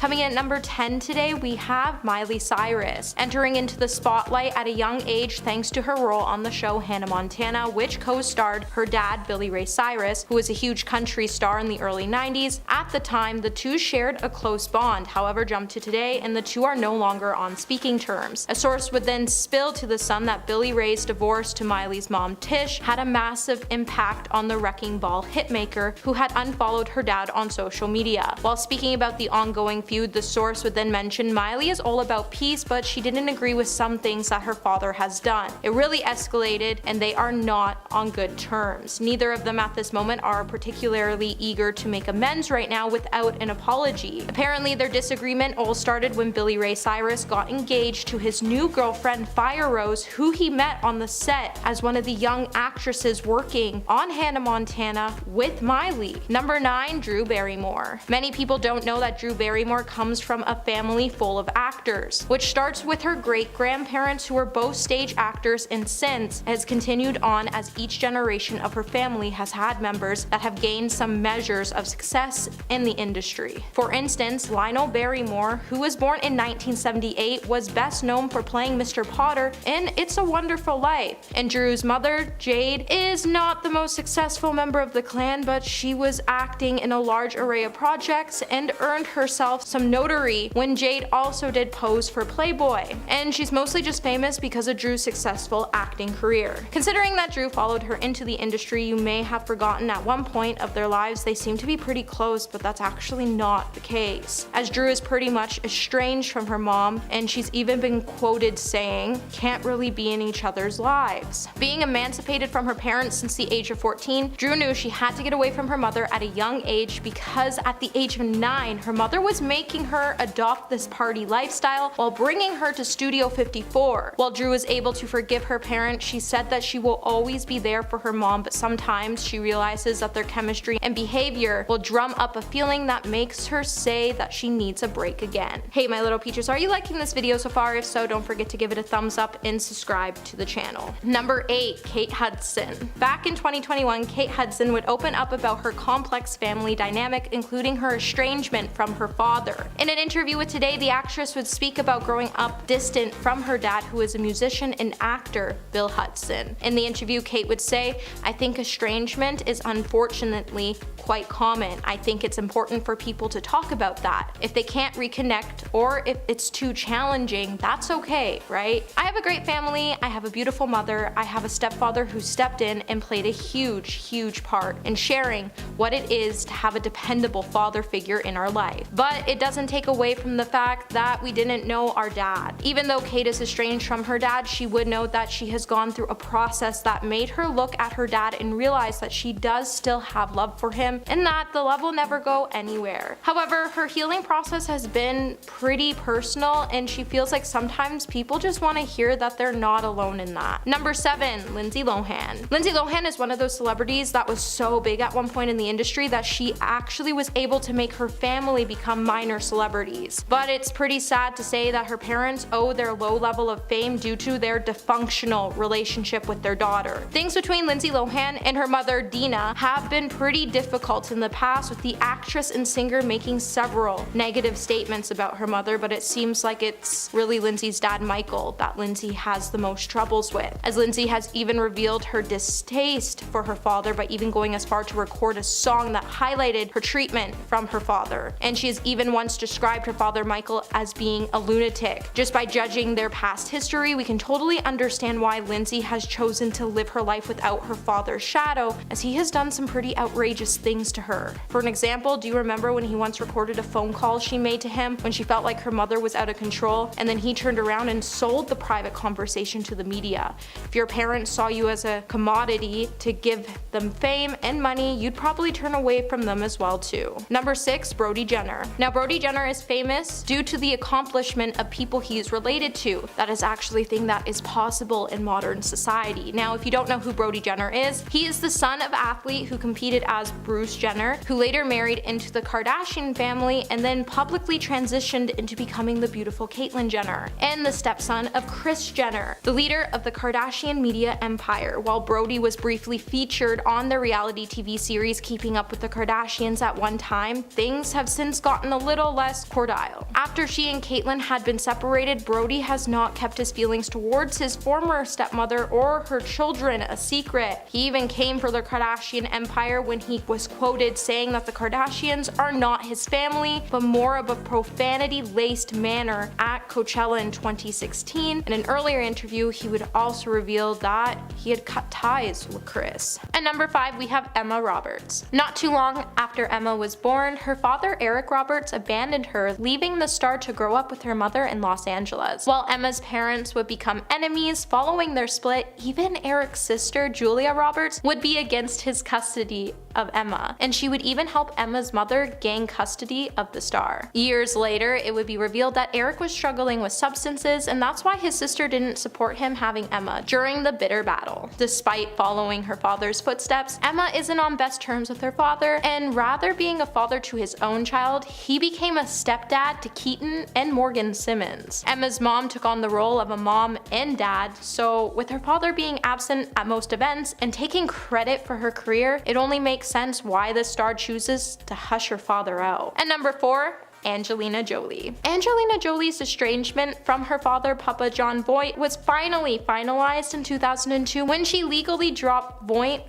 Coming in at number 10 today, we have Miley Cyrus, entering into the spotlight at a young age thanks to her role on the show Hannah Montana, which co-starred her dad Billy Ray Cyrus, who was a huge country star in the early 90s. At the time, the two shared a close bond, however jump to today and the two are no longer on speaking terms. A source would then spill to the Sun that Billy Ray's divorce to Miley's mom Tish had a massive impact on the Wrecking Ball hitmaker, who had unfollowed her dad on social media. While speaking about the ongoing feud, the source would then mention Miley is all about peace, but she didn't agree with some things that her father has done. It really escalated and they are not on good terms. Neither of them at this moment are particularly eager to make amends right now without an apology. Apparently their disagreement all started when Billy Ray Cyrus got engaged to his new girlfriend Fire Rose, who he met on the set as one of the young actresses working on Hannah Montana with Miley. Number 9, Drew Barrymore. Many people don't know that Drew Barrymore comes from a family full of actors, which starts with her great-grandparents who were both stage actors and since has continued on as each generation of her family has had members that have gained some measures of success in the industry. For instance, Lionel Barrymore, who was born in 1978, was best known for playing Mr. Potter in It's a Wonderful Life. And Drew's mother, Jade, is not the most successful member of the clan, but she was acting in a large array of projects and earned herself some notoriety when Jade also did pose for Playboy. And she's mostly just famous because of Drew's successful acting career. Considering that Drew followed her into the industry, you may have forgotten at one point of their lives they seem to be pretty close, but that's actually not the case, as Drew is pretty much estranged from her mom, and she's even been quoted saying, "Can't really be in each other's lives." Being emancipated from her parents since the age of 14, Drew knew she had to get away from her mother at a young age because at the age of 9, her mother was making her adopt this party lifestyle while bringing her to Studio 54. While Drew was able to forgive her parents, she said that she will always be there for her mom, but sometimes she realizes that their chemistry and behavior will drum up a feeling that makes her say that she needs a break again. Hey my little peaches, are you liking this video so far? If so, don't forget to give it a thumbs up and subscribe to the channel. Number 8, Kate Hudson. Back in 2021, Kate Hudson would open up about her complex family dynamic, including her estrangement from her father. In an interview with Today, the actress would speak about growing up distant from her dad, who is a musician and actor, Bill Hudson. In the interview, Kate would say, "I think estrangement is unfortunately quite common. I think it's important for people to talk about that. If they can't reconnect or if it's too challenging, that's okay, right? I have a great family, I have a beautiful mother, I have a stepfather who stepped in and played a huge part in sharing what it is to have a dependable father figure in our life. But it doesn't take away from the fact that we didn't know our dad. Even though Kate is estranged from her dad, she would note that she has gone through a process that made her look at her dad and realize that she does still have love for him and that the love will never go anywhere. However, her healing process has been pretty personal and she feels like sometimes people just want to hear that they're not alone in that. Number 7, Lindsay Lohan. Lindsay Lohan is one of those celebrities that was so big at one point in the industry that she actually was able to make her family become minor celebrities. But it's pretty sad to say that her parents owe their low level of fame due to their dysfunctional relationship with their daughter. Things between Lindsay Lohan and her mother Dina have been pretty difficult in the past, with the actress and singer making several negative statements about her mother, but it seems like it's really Lindsay's dad Michael that Lindsay has the most troubles with, as Lindsay has even revealed her distaste for her father by even going as far to record a song that highlighted her treatment from her father. And she has even once described her father Michael as being a lunatic. Just by judging their past history, we can totally understand why Lindsay has chosen to live her life without her father's shadow, as he has done some pretty outrageous things to her. For an example, do you remember when he once recorded a phone call she made to him when she felt like her mother was out of control, and then he turned around and sold the private conversation to the media? If your parents saw you as a commodity to give them fame and money, you'd probably turn away from them as well too. Number 6, Brody Jenner. Now Brody Jenner is famous due to the accomplishment of people he is related to. That is actually a thing that is possible in modern society. Now if you don't know who Brody Jenner is, he is the son of athlete who competed as Bruce Jenner, who later married into the Kardashian family and then publicly transitioned into becoming the beautiful Caitlyn Jenner, and the stepson of Kris Jenner, the leader of the Kardashian media empire. While Brody was briefly featured on the reality TV series Keeping Up with the Kardashians at one time, things have since gotten a little less cordial. After she and Caitlyn had been separated, Brody has not kept his feelings towards his former stepmother or her children a secret. He even came for the Kardashian empire when he was quoted saying that the Kardashians are not his family, but more of a profanity-laced manner at Coachella in 2016. In an earlier interview, he would also reveal that he had cut ties with Kris. And number 5, we have Emma Roberts. Not too long after Emma was born, her father Eric Roberts abandoned her, leaving the star to grow up with her mother in Los Angeles. While Emma's parents would become enemies following their split, even Eric's sister Julia Roberts would be against his custody of Emma, and she would even help Emma's mother gain custody of the star. Years later, it would be revealed that Eric was struggling with substances, and that's why his sister didn't support him having Emma during the bitter battle. Despite following her father's footsteps, Emma isn't on best terms with her father, and rather being a father to his own child, he became a stepdad to Keaton and Morgan Simmons. Emma's mom took on the role of a mom and dad, so with her father being absent at most events and taking credit for her career, it only makes sense why the star chooses to hush her father out. And number 4, Angelina Jolie. Angelina Jolie's estrangement from her father, Papa John Voight, was finally finalized in 2002 when she legally dropped Voight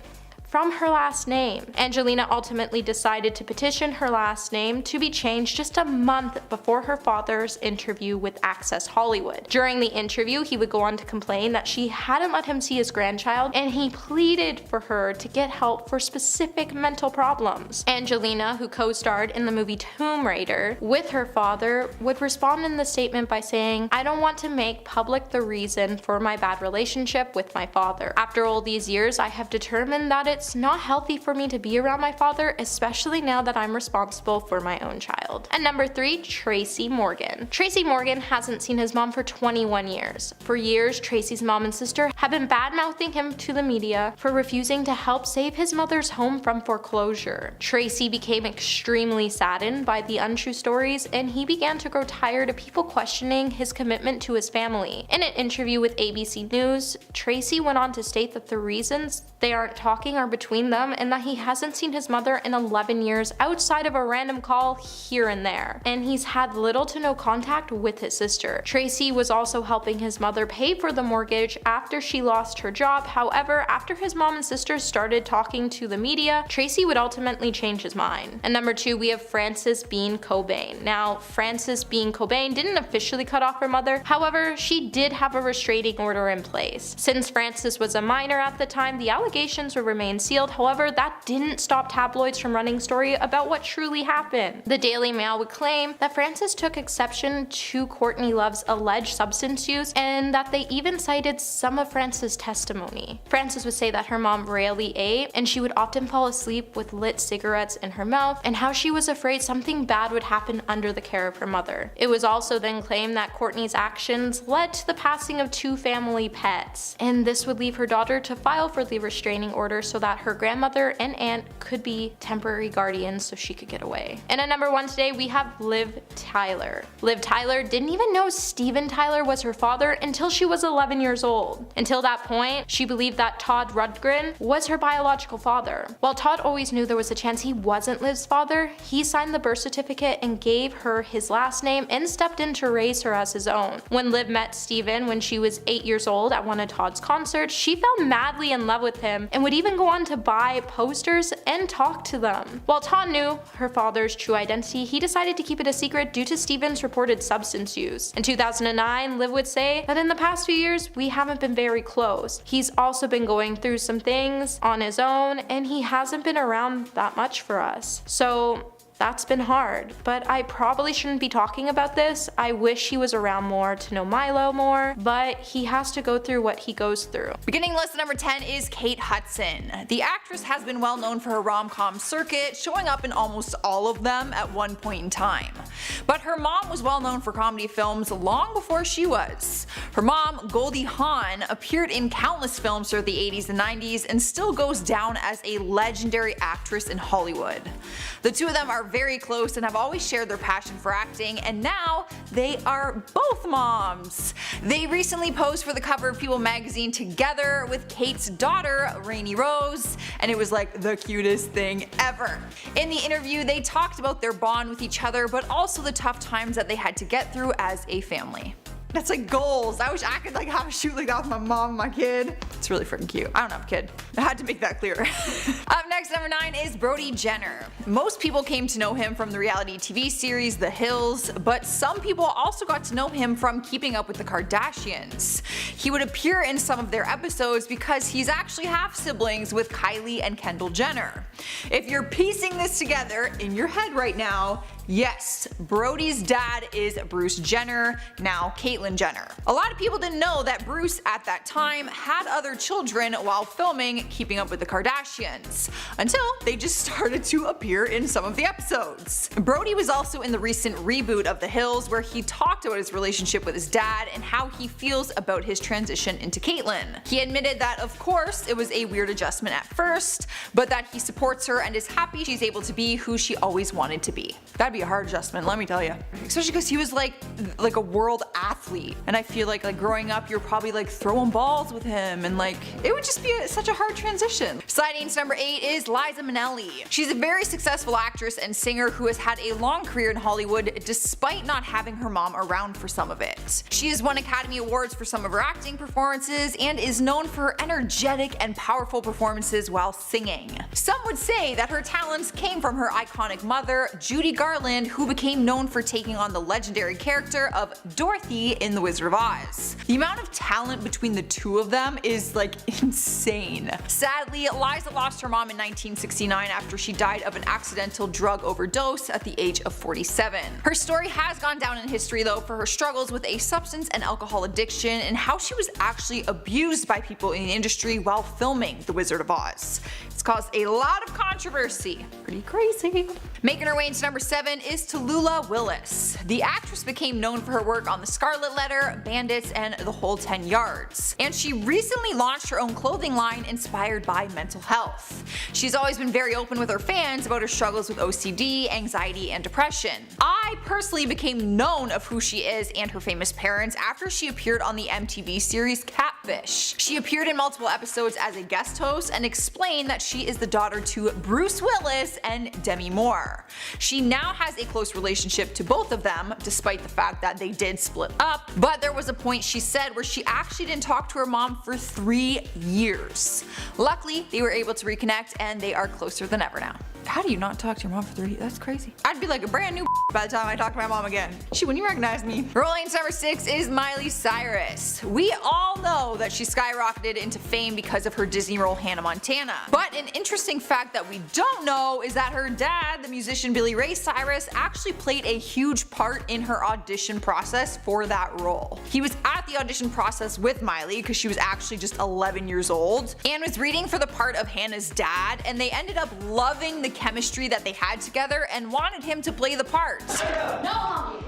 from her last name. Angelina ultimately decided to petition her last name to be changed just a month before her father's interview with Access Hollywood. During the interview, he would go on to complain that she hadn't let him see his grandchild, and he pleaded for her to get help for specific mental problems. Angelina, who co-starred in the movie Tomb Raider with her father, would respond in the statement by saying, "I don't want to make public the reason for my bad relationship with my father. After all these years, I have determined that it's not healthy for me to be around my father, especially now that I'm responsible for my own child." And number 3, Tracy Morgan. Tracy Morgan hasn't seen his mom for 21 years. For years, Tracy's mom and sister have been bad-mouthing him to the media for refusing to help save his mother's home from foreclosure. Tracy became extremely saddened by the untrue stories, and he began to grow tired of people questioning his commitment to his family. In an interview with ABC News, Tracy went on to state that the reasons they aren't talking are between them, and that he hasn't seen his mother in 11 years outside of a random call here and there, and he's had little to no contact with his sister. Tracy was also helping his mother pay for the mortgage after she lost her job. However, after his mom and sister started talking to the media, Tracy would ultimately change his mind. And number 2, we have Frances Bean Cobain. Now, Frances Bean Cobain didn't officially cut off her mother, however, she did have a restraining order in place. Since Frances was a minor at the time, the allegations would remain sealed. However, that didn't stop tabloids from running story about what truly happened. The Daily Mail would claim that Frances took exception to Courtney Love's alleged substance use, and that they even cited some of Frances' testimony. Frances would say that her mom rarely ate, and she would often fall asleep with lit cigarettes in her mouth, and how she was afraid something bad would happen under the care of her mother. It was also then claimed that Courtney's actions led to the passing of 2 family pets, and this would leave her daughter to file for the restraining order so that her grandmother and aunt could be temporary guardians so she could get away. And at number 1 today, we have Liv Tyler. Liv Tyler didn't even know Steven Tyler was her father until she was 11 years old. Until that point, she believed that Todd Rundgren was her biological father. While Todd always knew there was a chance he wasn't Liv's father, he signed the birth certificate and gave her his last name and stepped in to raise her as his own. When Liv met Steven when she was 8 years old at one of Todd's concerts, she fell madly in love with him and would even go on to buy posters and talk to them. While Todd knew her father's true identity, he decided to keep it a secret due to Steven's reported substance use. In 2009, Liv would say that in the past few years, we haven't been very close. He's also been going through some things on his own, and he hasn't been around that much for us. So that's been hard, but I probably shouldn't be talking about this. I wish he was around more to know Milo more, but he has to go through what he goes through. Beginning list at number 10 is Kate Hudson. The actress has been well known for her rom-com circuit, showing up in almost all of them at one point in time. But her mom was well known for comedy films long before she was. Her mom, Goldie Hawn, appeared in countless films throughout the 80s and 90s and still goes down as a legendary actress in Hollywood. The two of them are very close and have always shared their passion for acting, and now they are both moms. They recently posed for the cover of People magazine together with Kate's daughter, Rainey Rose, and it was like the cutest thing ever. In the interview, they talked about their bond with each other, but also the tough times that they had to get through as a family. That's like goals. I wish I could like have a shoot like that with my mom and my kid. It's really freaking cute. I don't have a kid. I had to make that clear. Up next, number 9 is Brody Jenner. Most people came to know him from the reality TV series The Hills, but some people also got to know him from Keeping Up with the Kardashians. He would appear in some of their episodes because he's actually half siblings with Kylie and Kendall Jenner. If you're piecing this together in your head right now, yes, Brody's dad is Bruce Jenner, now Caitlyn Jenner. A lot of people didn't know that Bruce at that time had other children while filming Keeping Up with the Kardashians, until they just started to appear in some of the episodes. Brody was also in the recent reboot of The Hills, where he talked about his relationship with his dad and how he feels about his transition into Caitlyn. He admitted that of course it was a weird adjustment at first, but that he supports her and is happy she's able to be who she always wanted to be. That'd be a hard adjustment, let me tell you. Especially because he was like a world athlete, and I feel like growing up you're probably like throwing balls with him, and like it would just be such a hard transition. Sliding to number 8 is Liza Minnelli. She's a very successful actress and singer who has had a long career in Hollywood despite not having her mom around for some of it. She has won Academy Awards for some of her acting performances and is known for her energetic and powerful performances while singing. Some would say that her talents came from her iconic mother, Judy Garland, who became known for taking on the legendary character of Dorothy in The Wizard of Oz. The amount of talent between the two of them is like insane. Sadly, Liza lost her mom in 1969 after she died of an accidental drug overdose at the age of 47. Her story has gone down in history though for her struggles with a substance and alcohol addiction and how she was actually abused by people in the industry while filming The Wizard of Oz. It's caused a lot of controversy. Pretty crazy. Making her way into number 7 is Tallulah Willis. The actress became known for her work on The Scarlet Letter, Bandits, and The Whole 10 Yards. And she recently launched her own clothing line inspired by mental health. She's always been very open with her fans about her struggles with OCD, anxiety, and depression. I personally became known of who she is and her famous parents after she appeared on the MTV series Catfish. She appeared in multiple episodes as a guest host and explained that she is the daughter to Bruce Willis and Demi Moore. She now has a close relationship to both of them, despite the fact that they did split up, but there was a point she said where she actually didn't talk to her mom for 3 years. Luckily, they were able to reconnect and they are closer than ever now. How do you not talk to your mom for 3 years? That's crazy. I'd be like a brand new by the time I talk to my mom again. She wouldn't even recognize me. Rolling to number 6 is Miley Cyrus. We all know that she skyrocketed into fame because of her Disney role Hannah Montana. But an interesting fact that we don't know is that her dad, the musician Billy Ray Cyrus, actually played a huge part in her audition process for that role. He was at the audition process with Miley because she was actually just 11 years old and was reading for the part of Hannah's dad, and they ended up loving the chemistry that they had together and wanted him to play the part. No!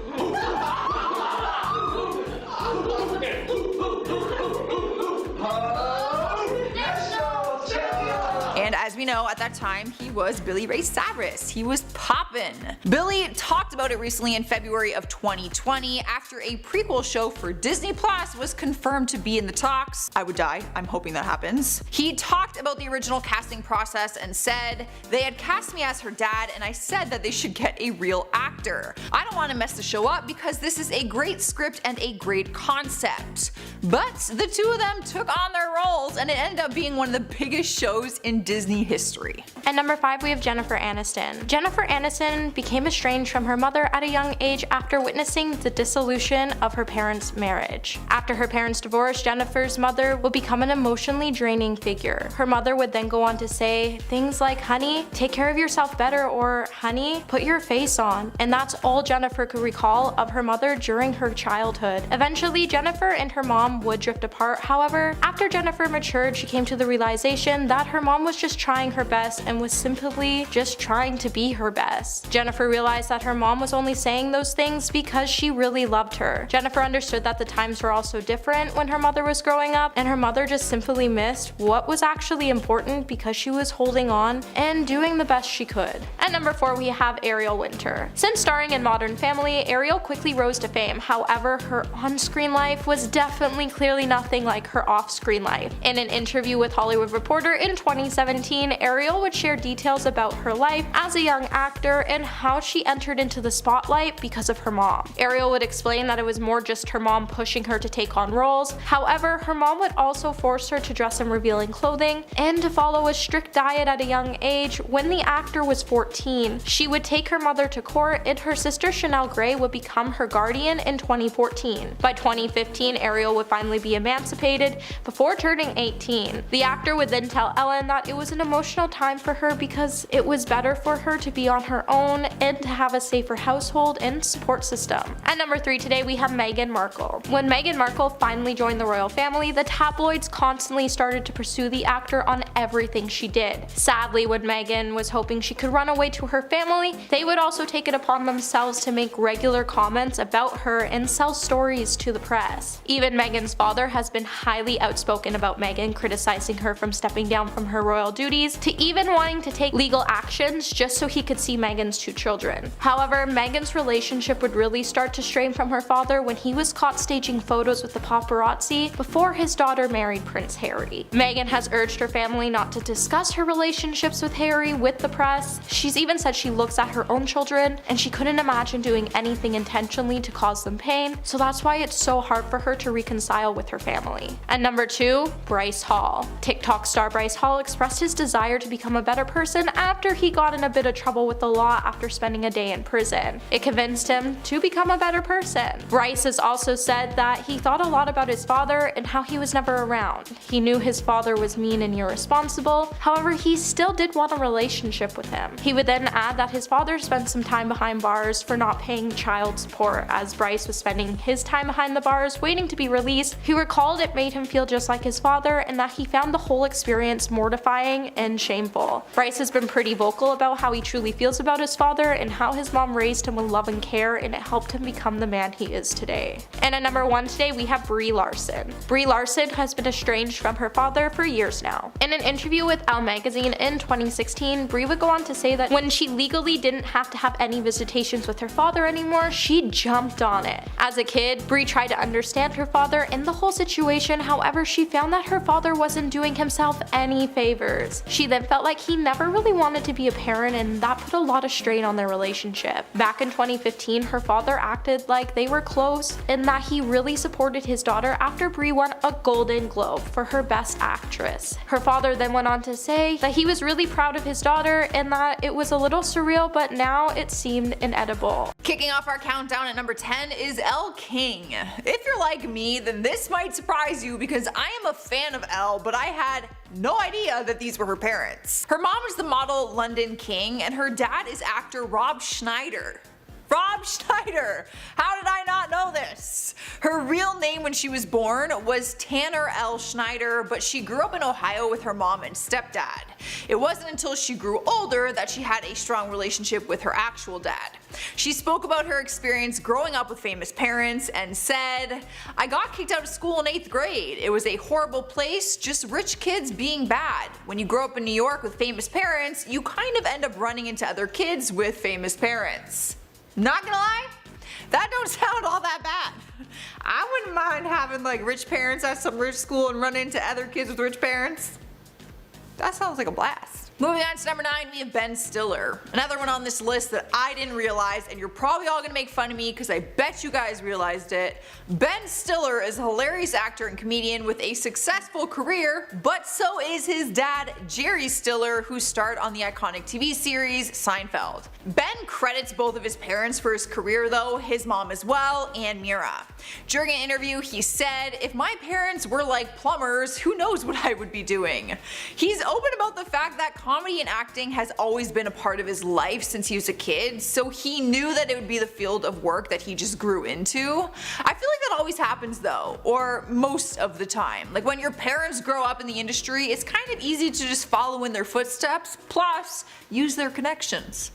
And as we know, at that time, he was Billy Ray Cyrus. He was poppin'. Billy talked about it recently in February of 2020 after a prequel show for Disney Plus was confirmed to be in the talks. I would die. I'm hoping that happens. He talked about the original casting process and said, "They had cast me as her dad and I said that they should get a real actor. I don't want to mess the show up because this is a great script and a great concept." But the two of them took on their roles and it ended up being one of the biggest shows in Disney history. At number 5 we have Jennifer Aniston. Jennifer Aniston became estranged from her mother at a young age after witnessing the dissolution of her parents' marriage. After her parents' divorce, Jennifer's mother would become an emotionally draining figure. Her mother would then go on to say things like, "Honey, take care of yourself better," or "Honey, put your face on." And that's all Jennifer could recall of her mother during her childhood. Eventually, Jennifer and her mom would drift apart. However, after Jennifer matured, she came to the realization that her mom was just trying her best and was simply just trying to be her best. press. Jennifer realized that her mom was only saying those things because she really loved her. Jennifer understood that the times were also different when her mother was growing up, and her mother just simply missed what was actually important because she was holding on and doing the best she could. At number 4, we have Ariel Winter. Since starring in Modern Family, Ariel quickly rose to fame. However, her on-screen life was definitely clearly nothing like her off-screen life. In an interview with Hollywood Reporter in 2017, Ariel would share details about her life as a young actor and how she entered into the spotlight because of her mom. Ariel would explain that it was more just her mom pushing her to take on roles. However, her mom would also force her to dress in revealing clothing and to follow a strict diet at a young age. When the actor was 14, she would take her mother to court, and her sister Chanel Gray would become her guardian in 2014. By 2015, Ariel would finally be emancipated before turning 18. The actor would then tell Ellen that it was an emotional time for her because it was better for her to be on her own and to have a safer household and support system. At number 3 today, we have Meghan Markle. When Meghan Markle finally joined the royal family, the tabloids constantly started to pursue the actor on everything she did. Sadly, when Meghan was hoping she could run away to her family, they would also take it upon themselves to make regular comments about her and sell stories to the press. Even Meghan's father has been highly outspoken about Meghan, criticizing her from stepping down from her royal duties to even wanting to take legal actions just so he could see Meghan's 2 children. However, Meghan's relationship would really start to strain from her father when he was caught staging photos with the paparazzi before his daughter married Prince Harry. Meghan has urged her family not to discuss her relationships with Harry with the press. She's even said she looks at her own children and she couldn't imagine doing anything intentionally to cause them pain, so that's why it's so hard for her to reconcile with her family. At number 2, Bryce Hall. TikTok star Bryce Hall expressed his desire to become a better person after he got in a bit of trouble with the law after spending a day in prison. It convinced him to become a better person. Bryce has also said that he thought a lot about his father and how he was never around. He knew his father was mean and irresponsible, however he still did want a relationship with him. He would then add that his father spent some time behind bars for not paying child support. As Bryce was spending his time behind the bars waiting to be released, he recalled it made him feel just like his father and that he found the whole experience mortifying and shameful. Bryce has been pretty vocal about how he truly feels about his father and how his mom raised him with love and care, and it helped him become the man he is today. And at number 1 today, we have Brie Larson. Brie Larson has been estranged from her father for years now. In an interview with Elle magazine in 2016, Brie would go on to say that when she legally didn't have to have any visitations with her father anymore, she jumped on it. As a kid, Brie tried to understand her father and the whole situation, however she found that her father wasn't doing himself any favors. She then felt like he never really wanted to be a parent, and that put a lot of strain on their relationship. Back in 2015, her father acted like they were close and that he really supported his daughter after Brie won a Golden Globe for her Best Actress. Her father then went on to say that he was really proud of his daughter and that it was a little surreal, but now it seemed inedible. Kicking off our countdown at number 10 is Elle King. If you're like me, then this might surprise you because I am a fan of Elle, but I had no idea that these were her parents. Her mom is the model London King, and her dad is actor Rob Schneider. Rob Schneider! How did I not know this? Her real name when she was born was Tanner L. Schneider, but she grew up in Ohio with her mom and stepdad. It wasn't until she grew older that she had a strong relationship with her actual dad. She spoke about her experience growing up with famous parents and said, "I got kicked out of school in 8th grade. It was a horrible place, just rich kids being bad. When you grow up in New York with famous parents, you kind of end up running into other kids with famous parents." Not gonna lie, that don't sound all that bad. I wouldn't mind having like rich parents at some rich school and run into other kids with rich parents. That sounds like a blast. Moving on to number 9, we have Ben Stiller. Another one on this list that I didn't realize, and you're probably all gonna make fun of me because I bet you guys realized it. Ben Stiller is a hilarious actor and comedian with a successful career, but so is his dad, Jerry Stiller, who starred on the iconic TV series Seinfeld. Ben credits both of his parents for his career though, his mom as well, and Mira. During an interview, he said, "If my parents were like plumbers, who knows what I would be doing." He's open about the fact that comedy and acting has always been a part of his life since he was a kid, so he knew that it would be the field of work that he just grew into. I feel like that always happens though, or most of the time. Like when your parents grow up in the industry, it's kind of easy to just follow in their footsteps, plus use their connections.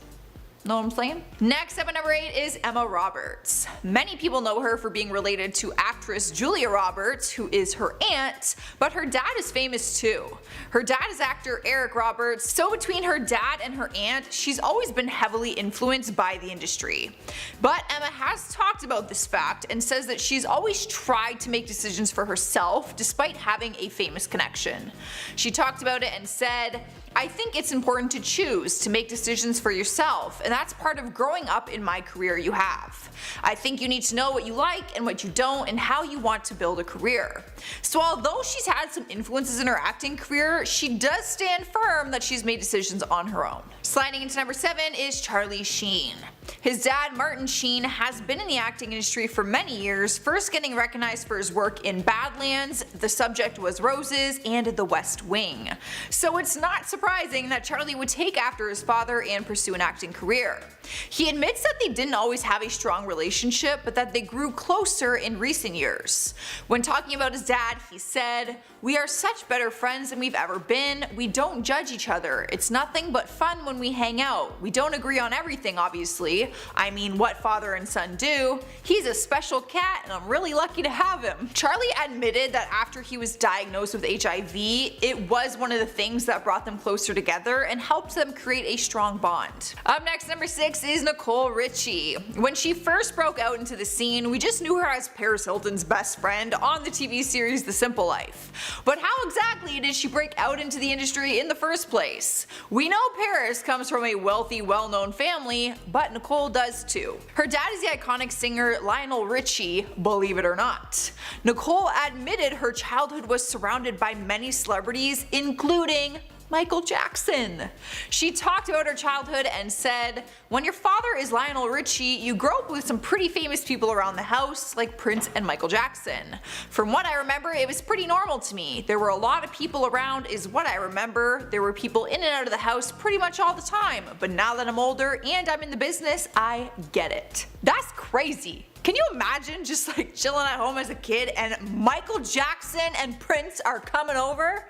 Know what I'm saying? Next up at number 8 is Emma Roberts. Many people know her for being related to actress Julia Roberts, who is her aunt, but her dad is famous too. Her dad is actor Eric Roberts, so between her dad and her aunt, she's always been heavily influenced by the industry. But Emma has talked about this fact and says that she's always tried to make decisions for herself despite having a famous connection. She talked about it and said, "I think it's important to choose to make decisions for yourself, and that's part of growing up in my career you have. I think you need to know what you like and what you don't and how you want to build a career." So although she's had some influences in her acting career, she does stand firm that she's made decisions on her own. Sliding into number 7 is Charlie Sheen. His dad, Martin Sheen, has been in the acting industry for many years, first getting recognized for his work in Badlands, The Subject Was Roses, and The West Wing. So it's not surprising that Charlie would take after his father and pursue an acting career. He admits that they didn't always have a strong relationship, but that they grew closer in recent years. When talking about his dad, he said, "We are such better friends than we've ever been. We don't judge each other. It's nothing but fun when we hang out. We don't agree on everything, obviously. I mean, what father and son do. He's a special cat and I'm really lucky to have him." Charlie admitted that after he was diagnosed with HIV, it was one of the things that brought them closer together and helped them create a strong bond. Up next, number 6 is Nicole Richie. When she first broke out into the scene, we just knew her as Paris Hilton's best friend on the TV series The Simple Life. But how exactly did she break out into the industry in the first place? We know Paris comes from a wealthy, well-known family, but Nicole does too. Her dad is the iconic singer Lionel Richie, believe it or not. Nicole admitted her childhood was surrounded by many celebrities, including Michael Jackson. She talked about her childhood and said, "When your father is Lionel Richie, you grow up with some pretty famous people around the house, like Prince and Michael Jackson. From what I remember, it was pretty normal to me. There were a lot of people around is what I remember. There were people in and out of the house pretty much all the time, but now that I'm older and I'm in the business, I get it." That's crazy. Can you imagine just like chilling at home as a kid and Michael Jackson and Prince are coming over?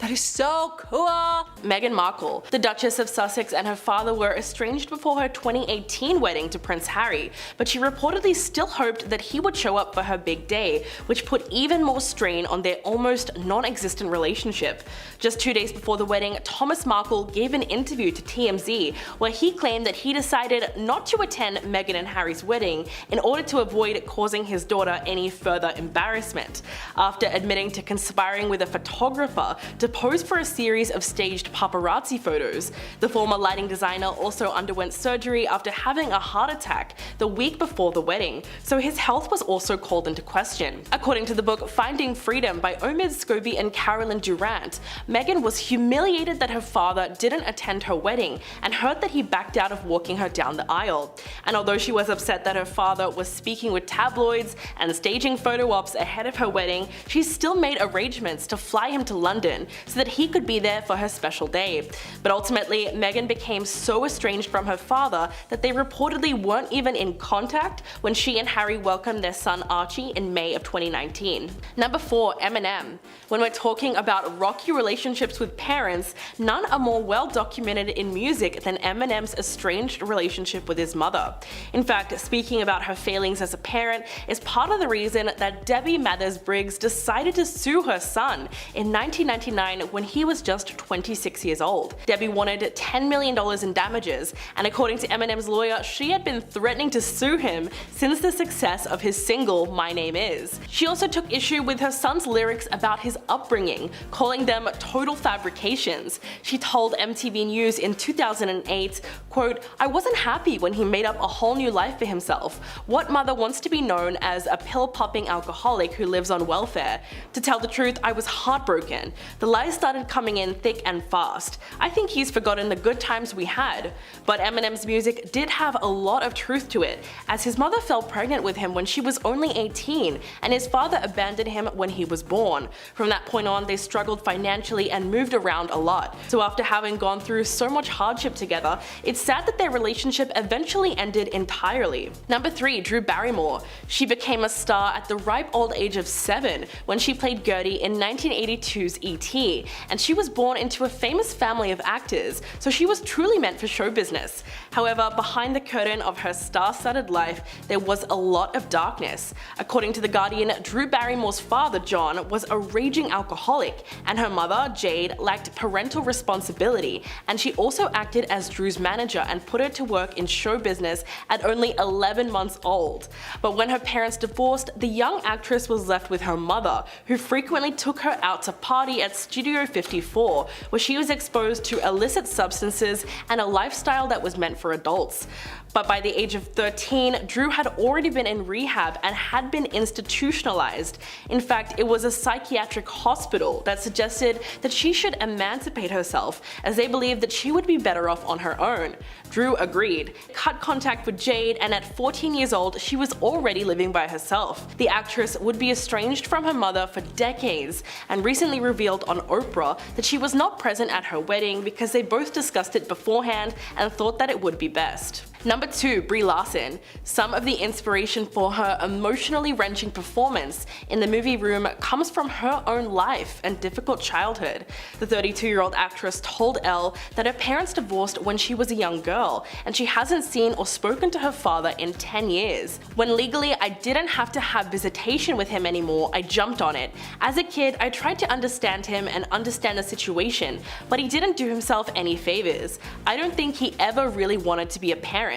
That is so cool. Meghan Markle, the Duchess of Sussex, and her father were estranged before her 2018 wedding to Prince Harry, but she reportedly still hoped that he would show up for her big day, which put even more strain on their almost non-existent relationship. Just 2 days before the wedding, Thomas Markle gave an interview to TMZ where he claimed that he decided not to attend Meghan and Harry's wedding in order to avoid causing his daughter any further embarrassment. After admitting to conspiring with a photographer to pose for a series of staged paparazzi photos, the former lighting designer also underwent surgery after having a heart attack the week before the wedding, so his health was also called into question. According to the book Finding Freedom by Omid Scobie and Carolyn Durant, Meghan was humiliated that her father didn't attend her wedding and heard that he backed out of walking her down the aisle. And although she was upset that her father was speaking with tabloids and staging photo ops ahead of her wedding, she still made arrangements to fly him to London so that he could be there for her special day. But ultimately, Meghan became so estranged from her father that they reportedly weren't even in contact when she and Harry welcomed their son Archie in May of 2019. Number 4, Eminem. When we're talking about rocky relationships with parents, none are more well documented in music than Eminem's estranged relationship with his mother. In fact, speaking about her failings as a parent is part of the reason that Debbie Mathers Briggs decided to sue her son in 1999 when he was just 26 years old. Debbie wanted $10 million in damages, and according to Eminem's lawyer, she had been threatening to sue him since the success of his single My Name Is. She also took issue with her son's lyrics about his upbringing, calling them total fabrications. She told MTV News in 2008, quote, "I wasn't happy when he made up a whole new life for himself. What mother wants to be known as a pill-popping alcoholic who lives on welfare? To tell the truth, I was heartbroken. The lies started coming in thick and fast. I think he's forgotten the good times we had." But Eminem's music did have a lot of truth to it, as his mother fell pregnant with him when she was only 18, and his father abandoned him when he was born. From that point on, they struggled financially and moved around a lot. So after having gone through so much hardship together, it's sad that their relationship eventually ended entirely. Number 3, Drew Barrymore. She became a star at the ripe old age of 7 when she played Gertie in 1982's E.T. T, and she was born into a famous family of actors, so she was truly meant for show business. However, behind the curtain of her star-studded life, there was a lot of darkness. According to The Guardian, Drew Barrymore's father, John, was a raging alcoholic, and her mother, Jade, lacked parental responsibility, and she also acted as Drew's manager and put her to work in show business at only 11 months old. But when her parents divorced, the young actress was left with her mother, who frequently took her out to party at Studio 54, where she was exposed to illicit substances and a lifestyle that was meant for adults. But by the age of 13, Drew had already been in rehab and had been institutionalized. In fact, it was a psychiatric hospital that suggested that she should emancipate herself, as they believed that she would be better off on her own. Drew agreed, cut contact with Jade, and at 14 years old, she was already living by herself. The actress would be estranged from her mother for decades, and recently revealed on Oprah that she was not present at her wedding because they both discussed it beforehand and thought that it would be best. Number 2, Brie Larson. Some of the inspiration for her emotionally wrenching performance in the movie Room comes from her own life and difficult childhood. The 32-year-old actress told Elle that her parents divorced when she was a young girl, and she hasn't seen or spoken to her father in 10 years. When legally I didn't have to have visitation with him anymore, I jumped on it. As a kid, I tried to understand him and understand the situation, but he didn't do himself any favors. I don't think he ever really wanted to be a parent.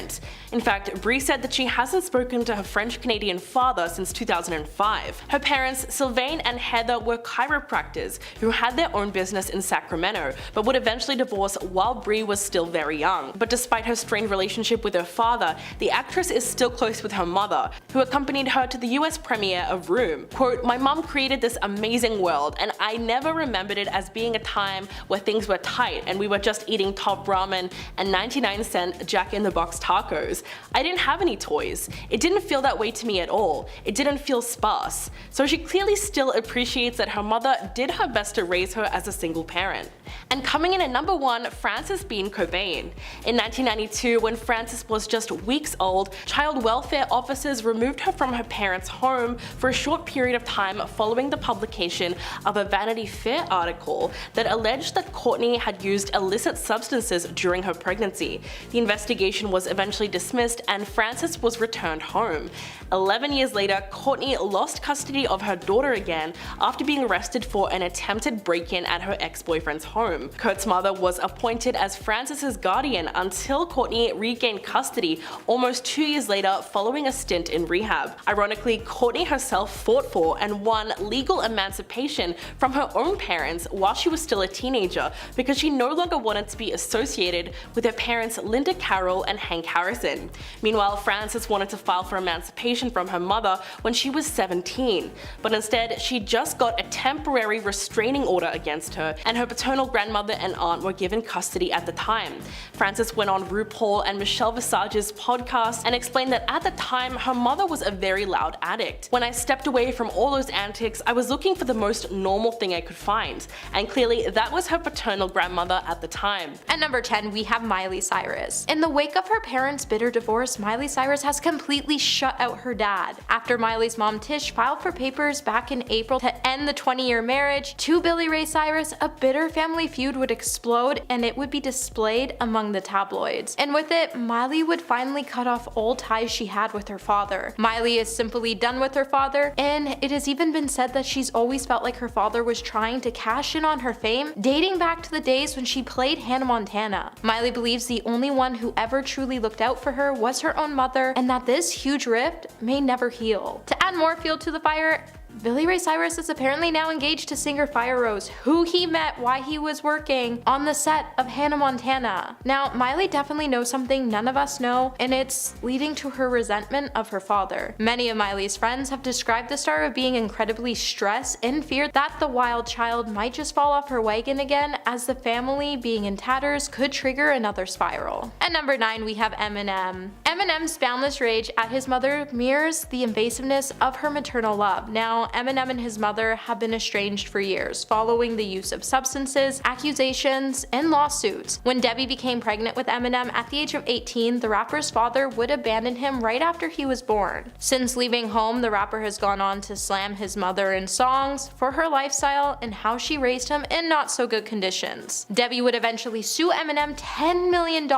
In fact, Brie said that she hasn't spoken to her French-Canadian father since 2005. Her parents, Sylvain and Heather, were chiropractors who had their own business in Sacramento, but would eventually divorce while Brie was still very young. But despite her strained relationship with her father, the actress is still close with her mother, who accompanied her to the US premiere of Room. Quote, "My mom created this amazing world, and I never remembered it as being a time where things were tight and we were just eating top ramen and 99-cent Jack-in-the-Box tacos. I didn't have any toys. It didn't feel that way to me at all. It didn't feel sparse." So she clearly still appreciates that her mother did her best to raise her as a single parent. And coming in at number 1, Frances Bean Cobain. In 1992, when Frances was just weeks old, child welfare officers removed her from her parents' home for a short period of time following the publication of a Vanity Fair article that alleged that Courtney had used illicit substances during her pregnancy. The investigation was eventually dismissed and Frances was returned home. 11 years later, Courtney lost custody of her daughter again after being arrested for an attempted break-in at her ex-boyfriend's home. Kurt's mother was appointed as Frances's guardian until Courtney regained custody almost 2 years later following a stint in rehab. Ironically, Courtney herself fought for and won legal emancipation from her own parents while she was still a teenager because she no longer wanted to be associated with her parents Linda Carroll and Hank Harrison. Meanwhile, Frances wanted to file for emancipation from her mother when she was 17, but instead she just got a temporary restraining order against her, and her paternal grandmother and aunt were given custody at the time. Frances went on RuPaul and Michelle Visage's podcast and explained that at the time her mother was a very loud addict. "When I stepped away from all those antics, I was looking for the most normal thing I could find, and clearly that was her paternal grandmother at the time." At number 10, we have Miley Cyrus. In the wake of her parents' bitter divorce, Miley Cyrus has completely shut out her dad. After Miley's mom Tish filed for papers back in April to end the 20-year marriage to Billy Ray Cyrus, a bitter family feud would explode and it would be displayed among the tabloids. And with it, Miley would finally cut off old ties she had with her father. Miley is simply done with her father, and it has even been said that she's always felt like her father was trying to cash in on her fame, dating back to the days when she played Hannah Montana. Miley believes the only one who ever truly looked out for her was her own mother, and that this huge rift may never heal. To add more fuel to the fire, Billy Ray Cyrus is apparently now engaged to singer Fire Rose, who he met while he was working on the set of Hannah Montana. Now, Miley definitely knows something none of us know, and it's leading to her resentment of her father. Many of Miley's friends have described the star of being incredibly stressed and feared that the wild child might just fall off her wagon again, as the family being in tatters could trigger another spiral. At number 9, we have Eminem. Eminem's boundless rage at his mother mirrors the invasiveness of her maternal love. Now, Eminem and his mother have been estranged for years, following the use of substances, accusations, and lawsuits. When Debbie became pregnant with Eminem at the age of 18, the rapper's father would abandon him right after he was born. Since leaving home, the rapper has gone on to slam his mother in songs for her lifestyle and how she raised him in not so good conditions. Debbie would eventually sue Eminem $10 million,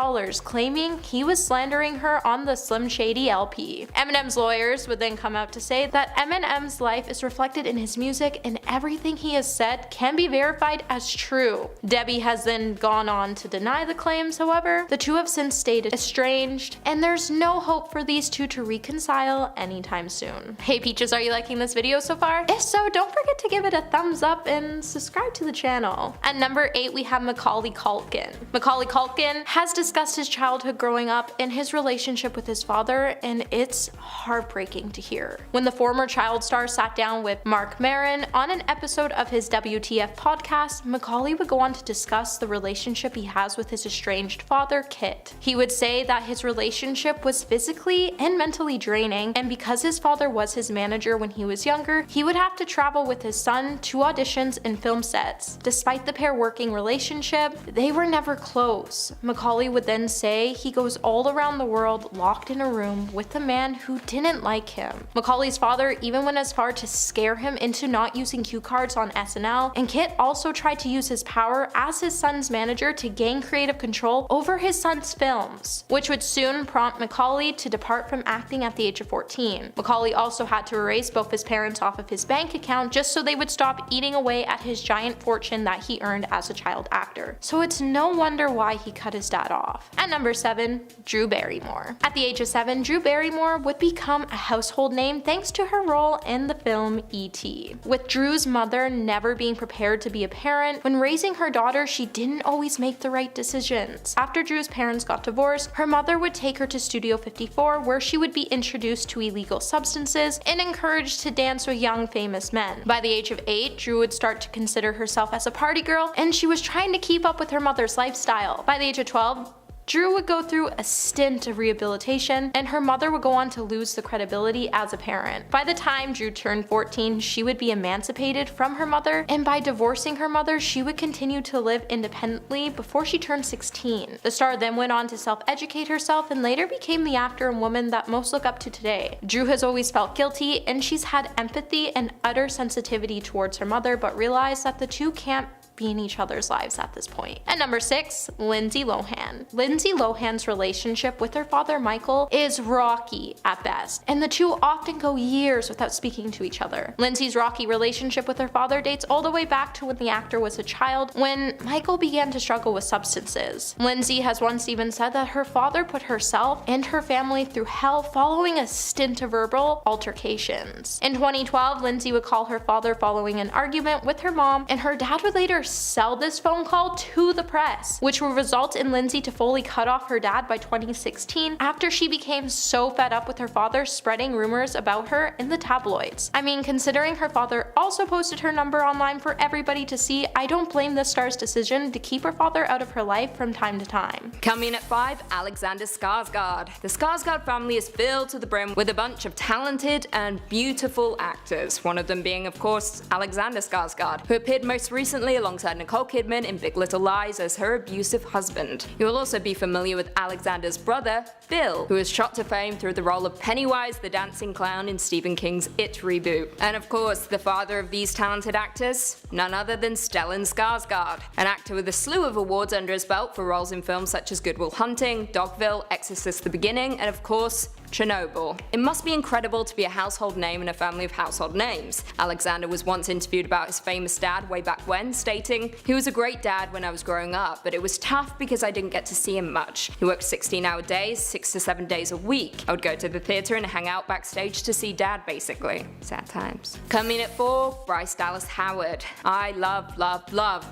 claiming he was slandering her on the Slim Shady LP. Eminem's lawyers would then come out to say that Eminem's life is reflected in his music and everything he has said can be verified as true. Debbie has then gone on to deny the claims, however. The two have since stayed estranged, and there's no hope for these two to reconcile anytime soon. Hey Peaches, are you liking this video so far? If so, don't forget to give it a thumbs up and subscribe to the channel. At number 8, we have Macaulay Culkin. Macaulay Culkin has discussed his childhood growing up and his relationship with his father, and it's heartbreaking to hear. When the former child star sat down with Mark Maron on an episode of his WTF podcast, Macaulay would go on to discuss the relationship he has with his estranged father, Kit. He would say that his relationship was physically and mentally draining, and because his father was his manager when he was younger, he would have to travel with his son to auditions and film sets. Despite the pair working relationship, they were never close. Macaulay would then say he goes all around the world locked in a room with a man who didn't like him. Macaulay's father even went as far to scare him into not using cue cards on SNL, and Kit also tried to use his power as his son's manager to gain creative control over his son's films, which would soon prompt Macaulay to depart from acting at the age of 14. Macaulay also had to erase both his parents off of his bank account just so they would stop eating away at his giant fortune that he earned as a child actor. So it's no wonder why he cut his dad off. At number 7, Drew Barrymore. At the age of 7, Drew Barrymore would become a household name thanks to her role in the film E.T. With Drew's mother never being prepared to be a parent, when raising her daughter, she didn't always make the right decisions. After Drew's parents got divorced, her mother would take her to Studio 54, where she would be introduced to illegal substances and encouraged to dance with young famous men. By the age of 8, Drew would start to consider herself as a party girl, and she was trying to keep up with her mother's lifestyle. By the age of 12, Drew would go through a stint of rehabilitation, and her mother would go on to lose the credibility as a parent. By the time Drew turned 14, she would be emancipated from her mother, and by divorcing her mother, she would continue to live independently before she turned 16. The star then went on to self-educate herself and later became the actor and woman that most look up to today. Drew has always felt guilty, and she's had empathy and utter sensitivity towards her mother, but realized that the two can't be in each other's lives at this point. At number 6, Lindsay Lohan. Lindsay Lohan's relationship with her father Michael is rocky at best, and the two often go years without speaking to each other. Lindsay's rocky relationship with her father dates all the way back to when the actor was a child, when Michael began to struggle with substances. Lindsay has once even said that her father put herself and her family through hell following a stint of verbal altercations. In 2012, Lindsay would call her father following an argument with her mom, and her dad would later sell this phone call to the press, which would result in Lindsay to fully cut off her dad by 2016 after she became so fed up with her father spreading rumors about her in the tabloids. I mean, considering her father also posted her number online for everybody to see, I don't blame this star's decision to keep her father out of her life from time to time. Coming at 5, Alexander Skarsgård. The Skarsgård family is filled to the brim with a bunch of talented and beautiful actors, one of them being, of course, Alexander Skarsgård, who appeared most recently alongside Nicole Kidman in Big Little Lies as her abusive husband. You will also be familiar with Alexander's brother, Bill, who was shot to fame through the role of Pennywise the Dancing Clown in Stephen King's It reboot. And of course, the father of these talented actors, none other than Stellan Skarsgård, an actor with a slew of awards under his belt for roles in films such as Good Will Hunting, Dogville, Exorcist: The Beginning, and of course, Chernobyl. It must be incredible to be a household name in a family of household names. Alexander was once interviewed about his famous dad way back when, stating, "He was a great dad when I was growing up, but it was tough because I didn't get to see him much. He worked 16-hour days, 6 to 7 days a week. I would go to the theater and hang out backstage to see dad, basically." Sad times. Coming at 4, Bryce Dallas Howard. I love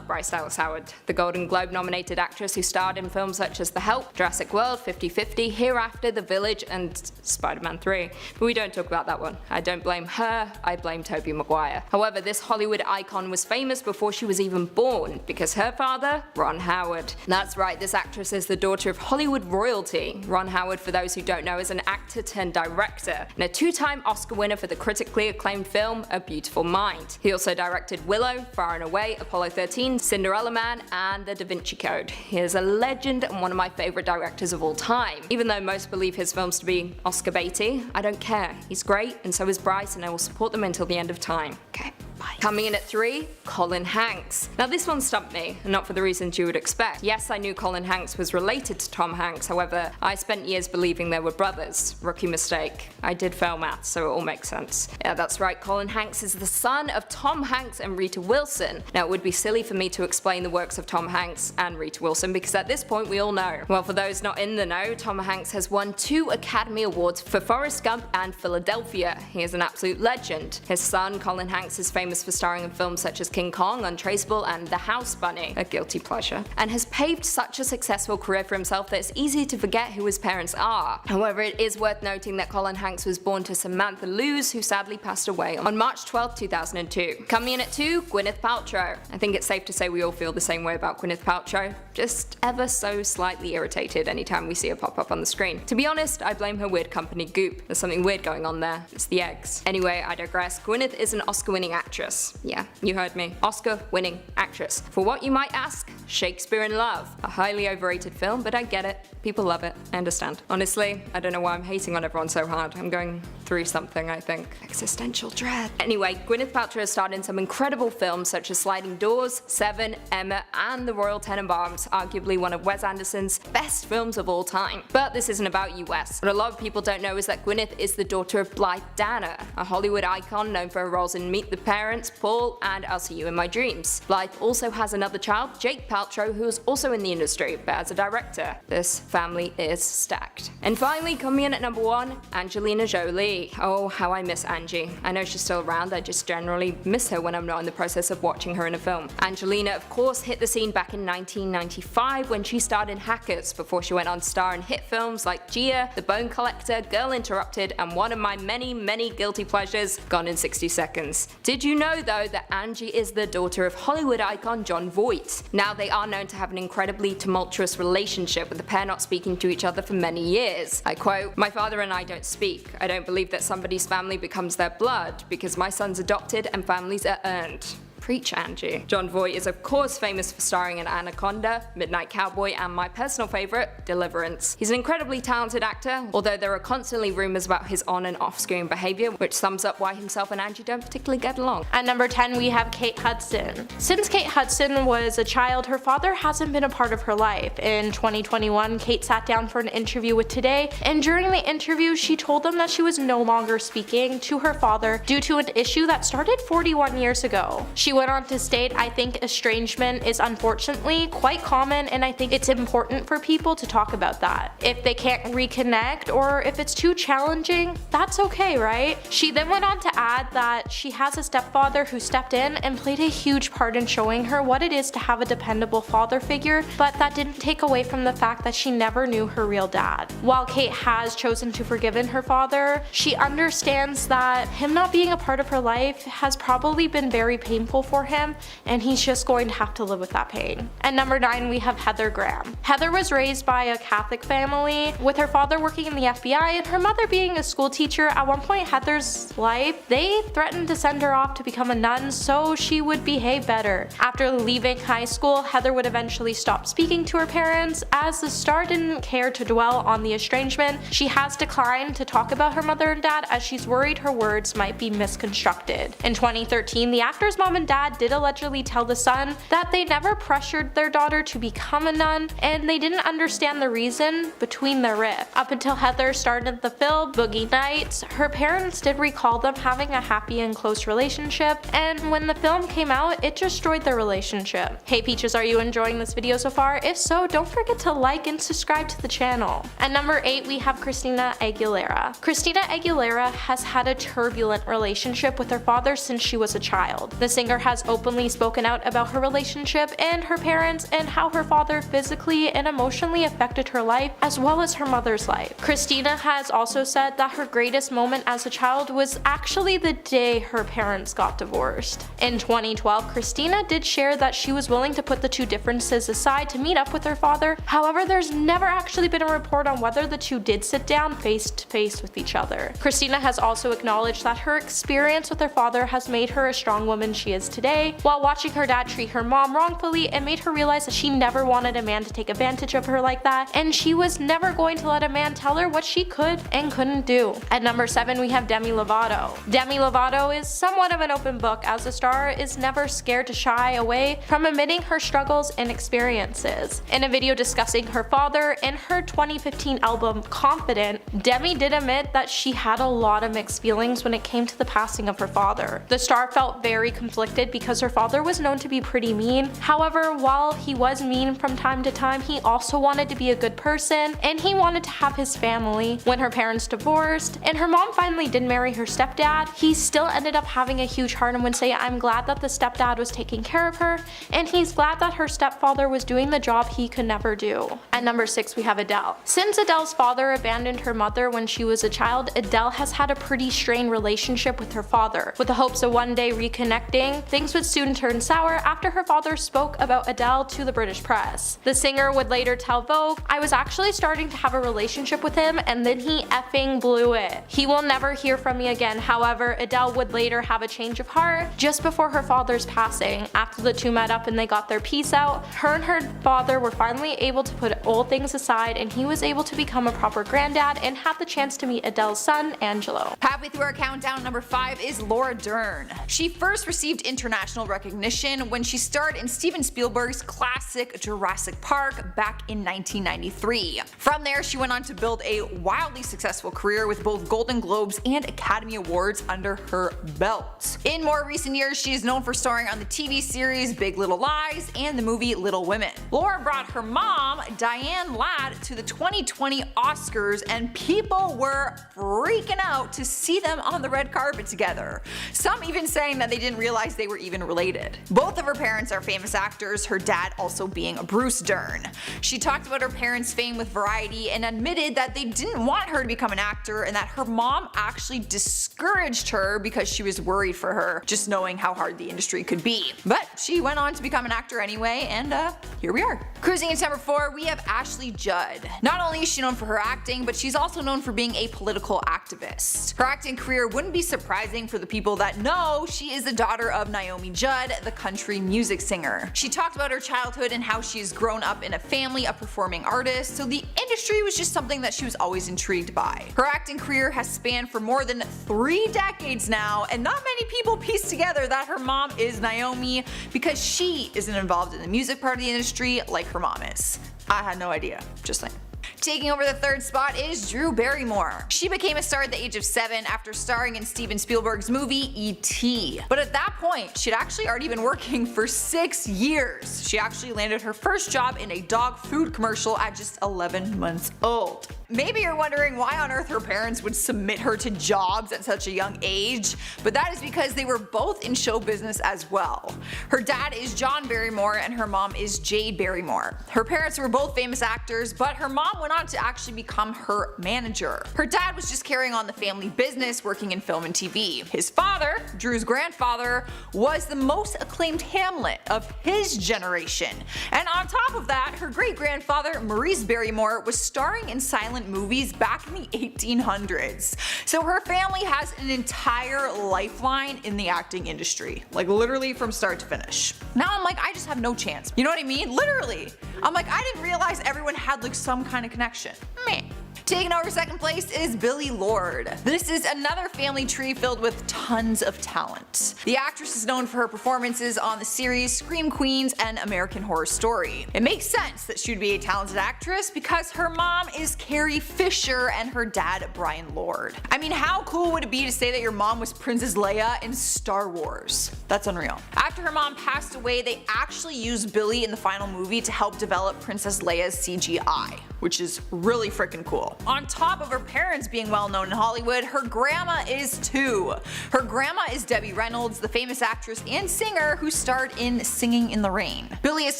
Bryce Dallas Howard, the Golden Globe nominated actress who starred in films such as The Help, Jurassic World, 50-50, Hereafter, The Village, and is Spider-Man 3, but we don't talk about that one. I don't blame her, I blame Tobey Maguire. However, this Hollywood icon was famous before she was even born, because her father, Ron Howard. That's right, this actress is the daughter of Hollywood royalty. Ron Howard, for those who don't know, is an actor turned director, and a two-time Oscar winner for the critically acclaimed film A Beautiful Mind. He also directed Willow, Far and Away, Apollo 13, Cinderella Man, and The Da Vinci Code. He is a legend and one of my favourite directors of all time. Even though most believe his films to be Oscar baity, I don't care. He's great, and so is Bryce, and I will support them until the end of time. Okay. Coming in at 3, Colin Hanks. Now this one stumped me, and not for the reasons you would expect. Yes, I knew Colin Hanks was related to Tom Hanks, however, I spent years believing they were brothers. Rookie mistake. I did fail maths, so it all makes sense. Yeah, that's right, Colin Hanks is the son of Tom Hanks and Rita Wilson. Now it would be silly for me to explain the works of Tom Hanks and Rita Wilson, because at this point we all know. Well, for those not in the know, Tom Hanks has won 2 Academy Awards for Forrest Gump and Philadelphia. He is an absolute legend. His son, Colin Hanks, is famous for starring in films such as King Kong, Untraceable, and The House Bunny, a guilty pleasure, and has paved such a successful career for himself that it's easy to forget who his parents are. However, it is worth noting that Colin Hanks was born to Samantha Luz, who sadly passed away on March 12, 2002. Coming in at 2, Gwyneth Paltrow. I think it's safe to say we all feel the same way about Gwyneth Paltrow, just ever so slightly irritated anytime we see her pop up on the screen. To be honest, I blame her weird company Goop. There's something weird going on there. It's the eggs. Anyway, I digress. Gwyneth is an Oscar-winning actress. Yeah, you heard me. Oscar-winning actress. For what you might ask, Shakespeare in Love. A highly overrated film, but I get it. People love it. I understand. Honestly, I don't know why I'm hating on everyone so hard. I'm going through something, I think. Existential dread. Anyway, Gwyneth Paltrow has starred in some incredible films such as Sliding Doors, Seven, Emma, and The Royal Tenenbaums, arguably one of Wes Anderson's best films of all time. But this isn't about US. What a lot of people don't know is that Gwyneth is the daughter of Blythe Danner, a Hollywood icon known for her roles in Meet the Parents, Paul, and I'll See You in My Dreams. Blythe also has another child, Jake Paltrow, who is also in the industry, but as a director. This family is stacked. And finally, coming in at number 1, Angelina Jolie. Oh, how I miss Angie. I know she's still around, I just generally miss her when I'm not in the process of watching her in a film. Angelina, of course, hit the scene back in 1995 when she starred in Hackers, before she went on to star in hit films like Gia, The Bone Collector, Girl Interrupted, and one of my many guilty pleasures, Gone in 60 Seconds. Did you know though that Angie is the daughter of Hollywood icon Jon Voight? Now they are known to have an incredibly tumultuous relationship, with the pair not speaking to each other for many years. I quote, "My father and I don't speak. I don't believe that somebody's family becomes their blood, because my son's adopted and families are earned." Preach, Angie. Jon Voight is of course famous for starring in Anaconda, Midnight Cowboy, and my personal favourite, Deliverance. He's an incredibly talented actor, although there are constantly rumours about his on and off screen behaviour, which sums up why himself and Angie don't particularly get along. At number 10 we have Kate Hudson. Since Kate Hudson was a child, her father hasn't been a part of her life. In 2021, Kate sat down for an interview with Today, and during the interview she told them that she was no longer speaking to her father due to an issue that started 41 years ago. She went on to state, "I think estrangement is unfortunately quite common, and I think it's important for people to talk about that. If they can't reconnect, or if it's too challenging, that's okay, right?" She then went on to add that she has a stepfather who stepped in and played a huge part in showing her what it is to have a dependable father figure, but that didn't take away from the fact that she never knew her real dad. While Kate has chosen to forgive her father, she understands that him not being a part of her life has probably been very painful for him, and he's just going to have to live with that pain. At number 9 we have Heather Graham. Heather was raised by a Catholic family, with her father working in the FBI and her mother being a school teacher. At one point in Heather's life, they threatened to send her off to become a nun so she would behave better. After leaving high school, Heather would eventually stop speaking to her parents, as the star didn't care to dwell on the estrangement. She has declined to talk about her mother and dad, as she's worried her words might be misconstrued. In 2013, the actor's mom and dad did allegedly tell The Sun that they never pressured their daughter to become a nun, and they didn't understand the reason between their rift. Up until Heather started the film Boogie Nights, her parents did recall them having a happy and close relationship, and when the film came out, it destroyed their relationship. Hey Peaches, are you enjoying this video so far? If so, don't forget to like and subscribe to the channel. At number 8 we have Christina Aguilera. Christina Aguilera has had a turbulent relationship with her father since she was a child. The singer has openly spoken out about her relationship and her parents and how her father physically and emotionally affected her life as well as her mother's life. Christina has also said that her greatest moment as a child was actually the day her parents got divorced. In 2012, Christina did share that she was willing to put the two differences aside to meet up with her father. However, there's never actually been a report on whether the two did sit down face to face with each other. Christina has also acknowledged that her experience with her father has made her a strong woman she is today. While watching her dad treat her mom wrongfully, it made her realize that she never wanted a man to take advantage of her like that, and she was never going to let a man tell her what she could and couldn't do. At number 7, we have Demi Lovato. Demi Lovato is somewhat of an open book, as the star is never scared to shy away from admitting her struggles and experiences. In a video discussing her father in her 2015 album Confident, Demi did admit that she had a lot of mixed feelings when it came to the passing of her father. The star felt very conflicted because her father was known to be pretty mean. However, while he was mean from time to time, he also wanted to be a good person and he wanted to have his family. When her parents divorced and her mom finally did marry her stepdad, he still ended up having a huge heart and would say, "I'm glad that the stepdad was taking care of her, and he's glad that her stepfather was doing the job he could never do." At number 6, we have Adele. Since Adele's father abandoned her mother when she was a child, Adele has had a pretty strained relationship with her father. With the hopes of one day reconnecting, things would soon turn sour after her father spoke about Adele to the British press. The singer would later tell Vogue, "I was actually starting to have a relationship with him and then he effing blew it. He will never hear from me again." However, Adele would later have a change of heart just before her father's passing. After the two met up and they got their peace out, her and her father were finally able to put old things aside and he was able to become a proper granddad and have the chance to meet Adele's son, Angelo. Halfway through our countdown, number 5 is Laura Dern. She first received international recognition when she starred in Steven Spielberg's classic Jurassic Park back in 1993. From there, she went on to build a wildly successful career with both Golden Globes and Academy Awards under her belt. In more recent years, she is known for starring on the TV series Big Little Lies and the movie Little Women. Laura brought her mom, Diane Ladd, to the 2020 Oscars and people were freaking out to see them on the red carpet together. Some even saying that they didn't realize they were even related. Both of her parents are famous actors, her dad also being Bruce Dern. She talked about her parents' fame with Variety and admitted that they didn't want her to become an actor and that her mom actually discouraged her because she was worried for her, just knowing how hard the industry could be. But she went on to become an actor anyway, and here we are. Cruising into number 4, we have Ashley Judd. Not only is she known for her acting, but she's also known for being a political activist. Her acting career wouldn't be surprising for the people that know she is the daughter of Naomi Judd, the country music singer. She talked about her childhood and how she's grown up in a family of performing artists, so the industry was just something that she was always intrigued by. Her acting career has spanned for more than 3 decades now, and not many people piece together that her mom is Naomi because she isn't involved in the music part of the industry like her mom is. I had no idea, just saying. Taking over the 3rd spot is Drew Barrymore. She became a star at the age of 7 after starring in Steven Spielberg's movie E.T. But at that point, she'd actually already been working for 6 years. She actually landed her first job in a dog food commercial at just 11 months old. Maybe you're wondering why on earth her parents would submit her to jobs at such a young age, but that is because they were both in show business as well. Her dad is John Barrymore and her mom is Jade Barrymore. Her parents were both famous actors, but her mom went on to actually become her manager. Her dad was just carrying on the family business, working in film and TV. His father, Drew's grandfather, was the most acclaimed Hamlet of his generation. And on top of that, her great-grandfather, Maurice Barrymore, was starring in silent movies back in the 1800s. So her family has an entire lifeline in the acting industry, like literally from start to finish. Now I'm like, I just have no chance. You know what I mean? Literally. I'm like, I didn't realize everyone had like some kind of connection. Meh. Taking over 2nd place is Billie Lourd. This is another family tree filled with tons of talent. The actress is known for her performances on the series Scream Queens and American Horror Story. It makes sense that she'd be a talented actress because her mom is Carrie Fisher and her dad Brian Lord. I mean, how cool would it be to say that your mom was Princess Leia in Star Wars? That's unreal. After her mom passed away, they actually used Billie in the final movie to help develop Princess Leia's CGI, which is really freaking cool. On top of her parents being well known in Hollywood, her grandma is too. Her grandma is Debbie Reynolds, the famous actress and singer who starred in Singing in the Rain. Billie has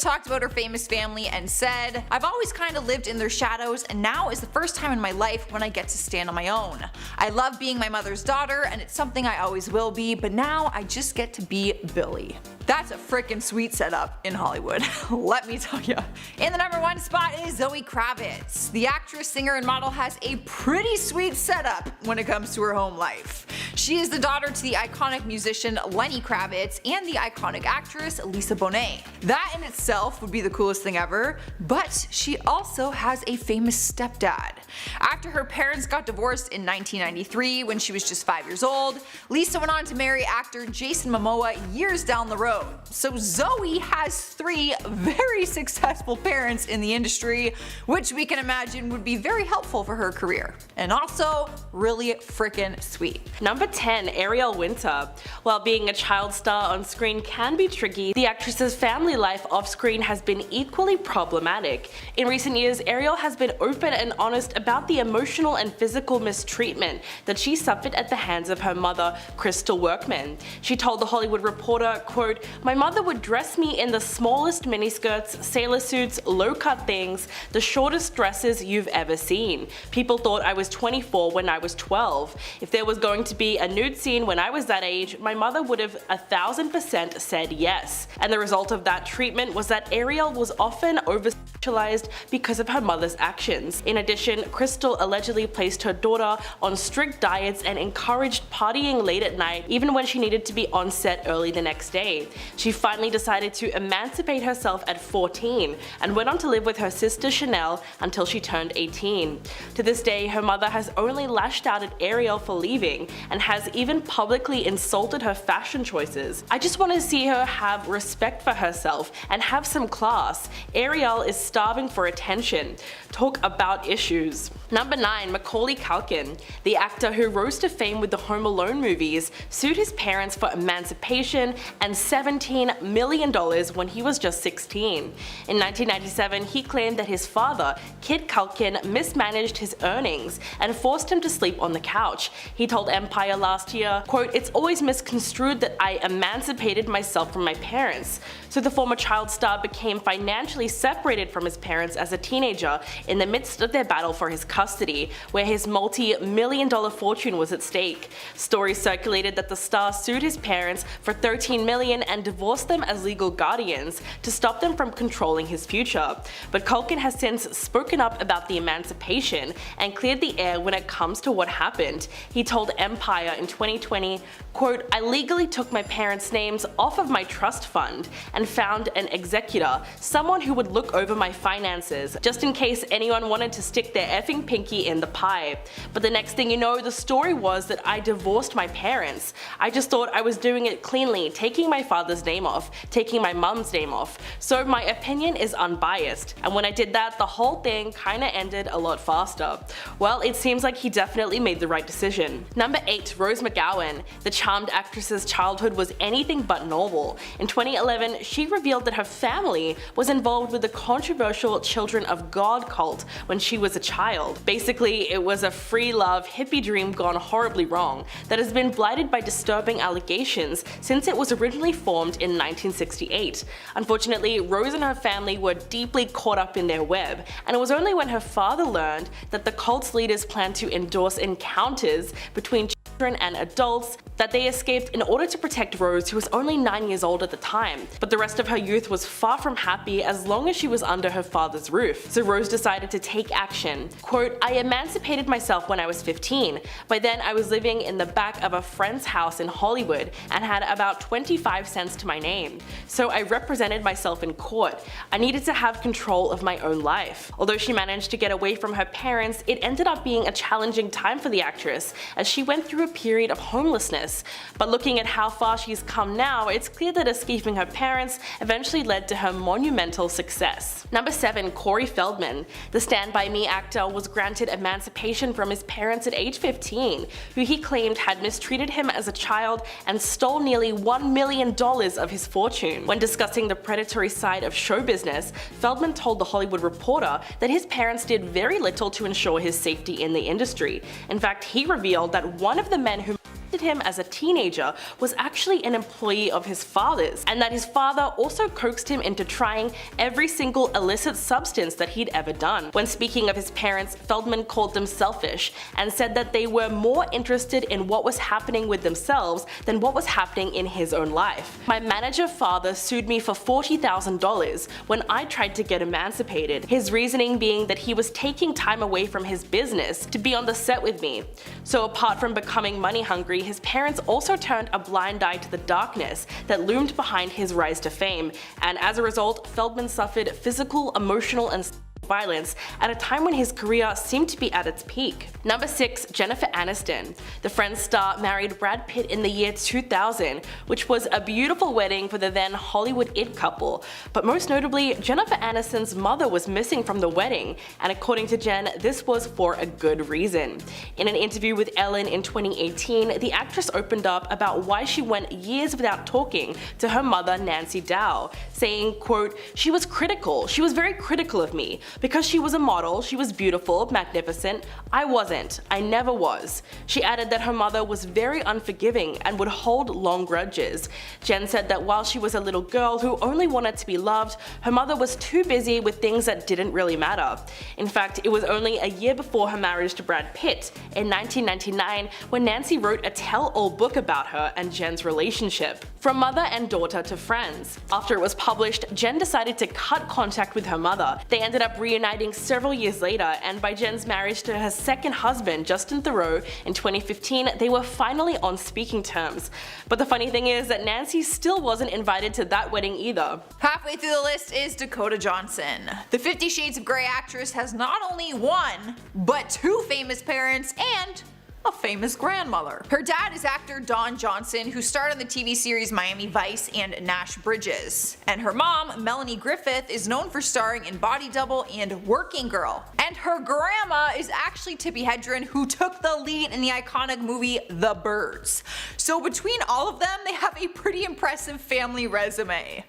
talked about her famous family and said, "I've always kind of lived in their shadows, and now is the first time in my life when I get to stand on my own. I love being my mother's daughter, and it's something I always will be, but now I just get to be Billie." That's a frickin' sweet setup in Hollywood, let me tell ya. In the #1 spot is Zoe Kravitz. The actress, singer, and model has a pretty sweet setup when it comes to her home life. She is the daughter to the iconic musician Lenny Kravitz and the iconic actress Lisa Bonet. That in itself would be the coolest thing ever, but she also has a famous stepdad. After her parents got divorced in 1993 when she was just 5 years old, Lisa went on to marry actor Jason Momoa years down the road. So Zoe has 3 very successful parents in the industry, which we can imagine would be very helpful for her career. And also really frickin' sweet. Number 10. Ariel Winter. While being a child star on screen can be tricky, the actress's family life off screen has been equally problematic. In recent years, Ariel has been open and honest about the emotional and physical mistreatment that she suffered at the hands of her mother, Crystal Workman. She told The Hollywood Reporter, quote, "My mother would dress me in the smallest miniskirts, sailor suits, low-cut things, the shortest dresses you've ever seen. People thought I was 24 when I was 12. If there was going to be a nude scene when I was that age, my mother would have 1000% said yes." And the result of that treatment was that Ariel was often over-sexualized because of her mother's actions. In addition, Crystal allegedly placed her daughter on strict diets and encouraged partying late at night, even when she needed to be on set early the next day. She finally decided to emancipate herself at 14 and went on to live with her sister Chanel until she turned 18. To this day, her mother has only lashed out at Ariel for leaving and has even publicly insulted her fashion choices. "I just want to see her have respect for herself and have some class. Ariel is starving for attention. Talk about issues." Number 9. Macaulay Culkin. The actor who rose to fame with the Home Alone movies sued his parents for emancipation and $17 million when he was just 16. In 1997, he claimed that his father, Kid Culkin, mismanaged his earnings and forced him to sleep on the couch. He told Empire last year, quote, "It's always misconstrued that I emancipated myself from my parents." So the former child star became financially separated from his parents as a teenager in the midst of their battle for his custody, where his multi-million-dollar fortune was at stake. Stories circulated that the star sued his parents for $13 million and divorced them as legal guardians to stop them from controlling his future. But Culkin has since spoken up about the emancipation and cleared the air when it comes to what happened. He told Empire in 2020, quote, "I legally took my parents' names off of my trust fund and found an executor, someone who would look over my finances, just in case anyone wanted to stick their effing pinky in the pie. But the next thing you know, the story was that I divorced my parents. I just thought I was doing it cleanly, taking my father's name off, taking my mum's name off. So my opinion is unbiased. And when I did that, the whole thing kinda ended a lot faster." Well, it seems like he definitely made the right decision. Number 8. Rose McGowan. The charmed actress's childhood was anything but normal. In 2011, she revealed that her family was involved with the controversial Children of God cult when she was a child. Basically, it was a free love hippie dream gone horribly wrong that has been blighted by disturbing allegations since it was originally formed in 1968. Unfortunately, Rose and her family were deeply caught up in their web, and it was only when her father learned that the cult's leaders planned to endorse encounters between children and adults that they escaped in order to protect Rose, who was only 9 years old at the time. But the rest of her youth was far from happy as long as she was under her father's roof. So Rose decided to take action. Quote, "I emancipated myself when I was 15. By then I was living in the back of a friend's house in Hollywood and had about 25 cents to my name. So I represented myself in court. I needed to have control of my own life." Although she managed to get away from her parents, it ended up being a challenging time for the actress as she went through a period of homelessness. But looking at how far she's come now, it's clear that escaping her parents eventually led to her monumental success. Number 7. Corey Feldman. The Stand By Me actor was granted emancipation from his parents at age 15, who he claimed had mistreated him as a child and stole nearly $1 million of his fortune. When discussing the predatory side of show business, Feldman told The Hollywood Reporter that his parents did very little to ensure his safety in the industry. In fact, he revealed that one of the men who him as a teenager was actually an employee of his father's, and that his father also coaxed him into trying every single illicit substance that he'd ever done. When speaking of his parents, Feldman called them selfish and said that they were more interested in what was happening with themselves than what was happening in his own life. My manager father sued me for $40,000 when I tried to get emancipated, his reasoning being that he was taking time away from his business to be on the set with me. So apart from becoming money hungry, his parents also turned a blind eye to the darkness that loomed behind his rise to fame, and as a result, Feldman suffered physical, emotional, and violence at a time when his career seemed to be at its peak. Number 6. Jennifer Aniston. The Friends star married Brad Pitt in the year 2000, which was a beautiful wedding for the then Hollywood it couple. But most notably, Jennifer Aniston's mother was missing from the wedding, and according to Jen, this was for a good reason. In an interview with Ellen in 2018, the actress opened up about why she went years without talking to her mother, Nancy Dow, saying, quote, "She was critical. She was very critical of me. Because she was a model, she was beautiful, magnificent. I wasn't. I never was." She added that her mother was very unforgiving and would hold long grudges. Jen said that while she was a little girl who only wanted to be loved, her mother was too busy with things that didn't really matter. In fact, it was only a year before her marriage to Brad Pitt, in 1999, when Nancy wrote a tell-all book about her and Jen's relationship. From mother and daughter to friends. After it was published, Jen decided to cut contact with her mother. They ended up reuniting several years later, and by Jen's marriage to her second husband, Justin Theroux, in 2015, they were finally on speaking terms. But the funny thing is that Nancy still wasn't invited to that wedding either. Halfway through the list is Dakota Johnson. The 50 Shades of Grey actress has not only one, but two famous parents and a famous grandmother. Her dad is actor Don Johnson, who starred on the TV series Miami Vice and Nash Bridges. And her mom, Melanie Griffith, is known for starring in Body Double and Working Girl. And her grandma is actually Tippi Hedren, who took the lead in the iconic movie The Birds. So between all of them, they have a pretty impressive family resume.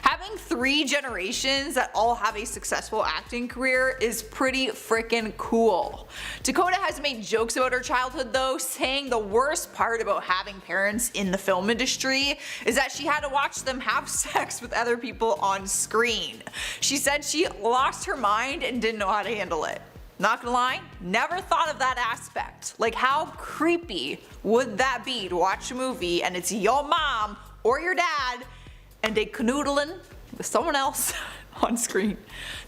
Having 3 generations that all have a successful acting career is pretty freaking cool. Dakota has made jokes about her childhood though, saying the worst part about having parents in the film industry is that she had to watch them have sex with other people on screen. She said she lost her mind and didn't know how to handle it. Not gonna lie, never thought of that aspect. Like, how creepy would that be to watch a movie and it's your mom or your dad and they canoodling with someone else on screen?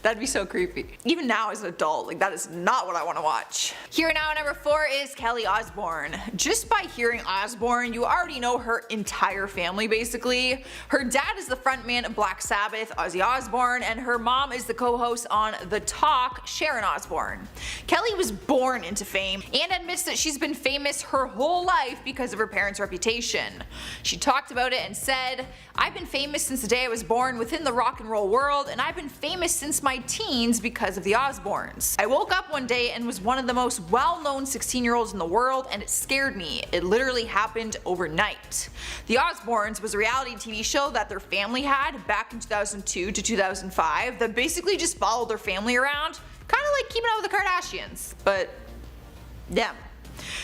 That'd be so creepy. Even now as an adult, like, that is not what I want to watch. Here now at number 4 is Kelly Osbourne. Just by hearing Osbourne, you already know her entire family basically. Her dad is the frontman of Black Sabbath, Ozzy Osbourne, and her mom is the co-host on The Talk, Sharon Osbourne. Kelly was born into fame and admits that she's been famous her whole life because of her parents' reputation. She talked about it and said, "I've been famous since the day I was born within the rock and roll world, and I've been famous since my teens because of the Osbournes. I woke up one day and was one of the most well-known 16-year-olds in the world, and it scared me. It literally happened overnight." The Osbournes was a reality TV show that their family had back in 2002 to 2005 that basically just followed their family around, kind of like Keeping Up with the Kardashians, but them.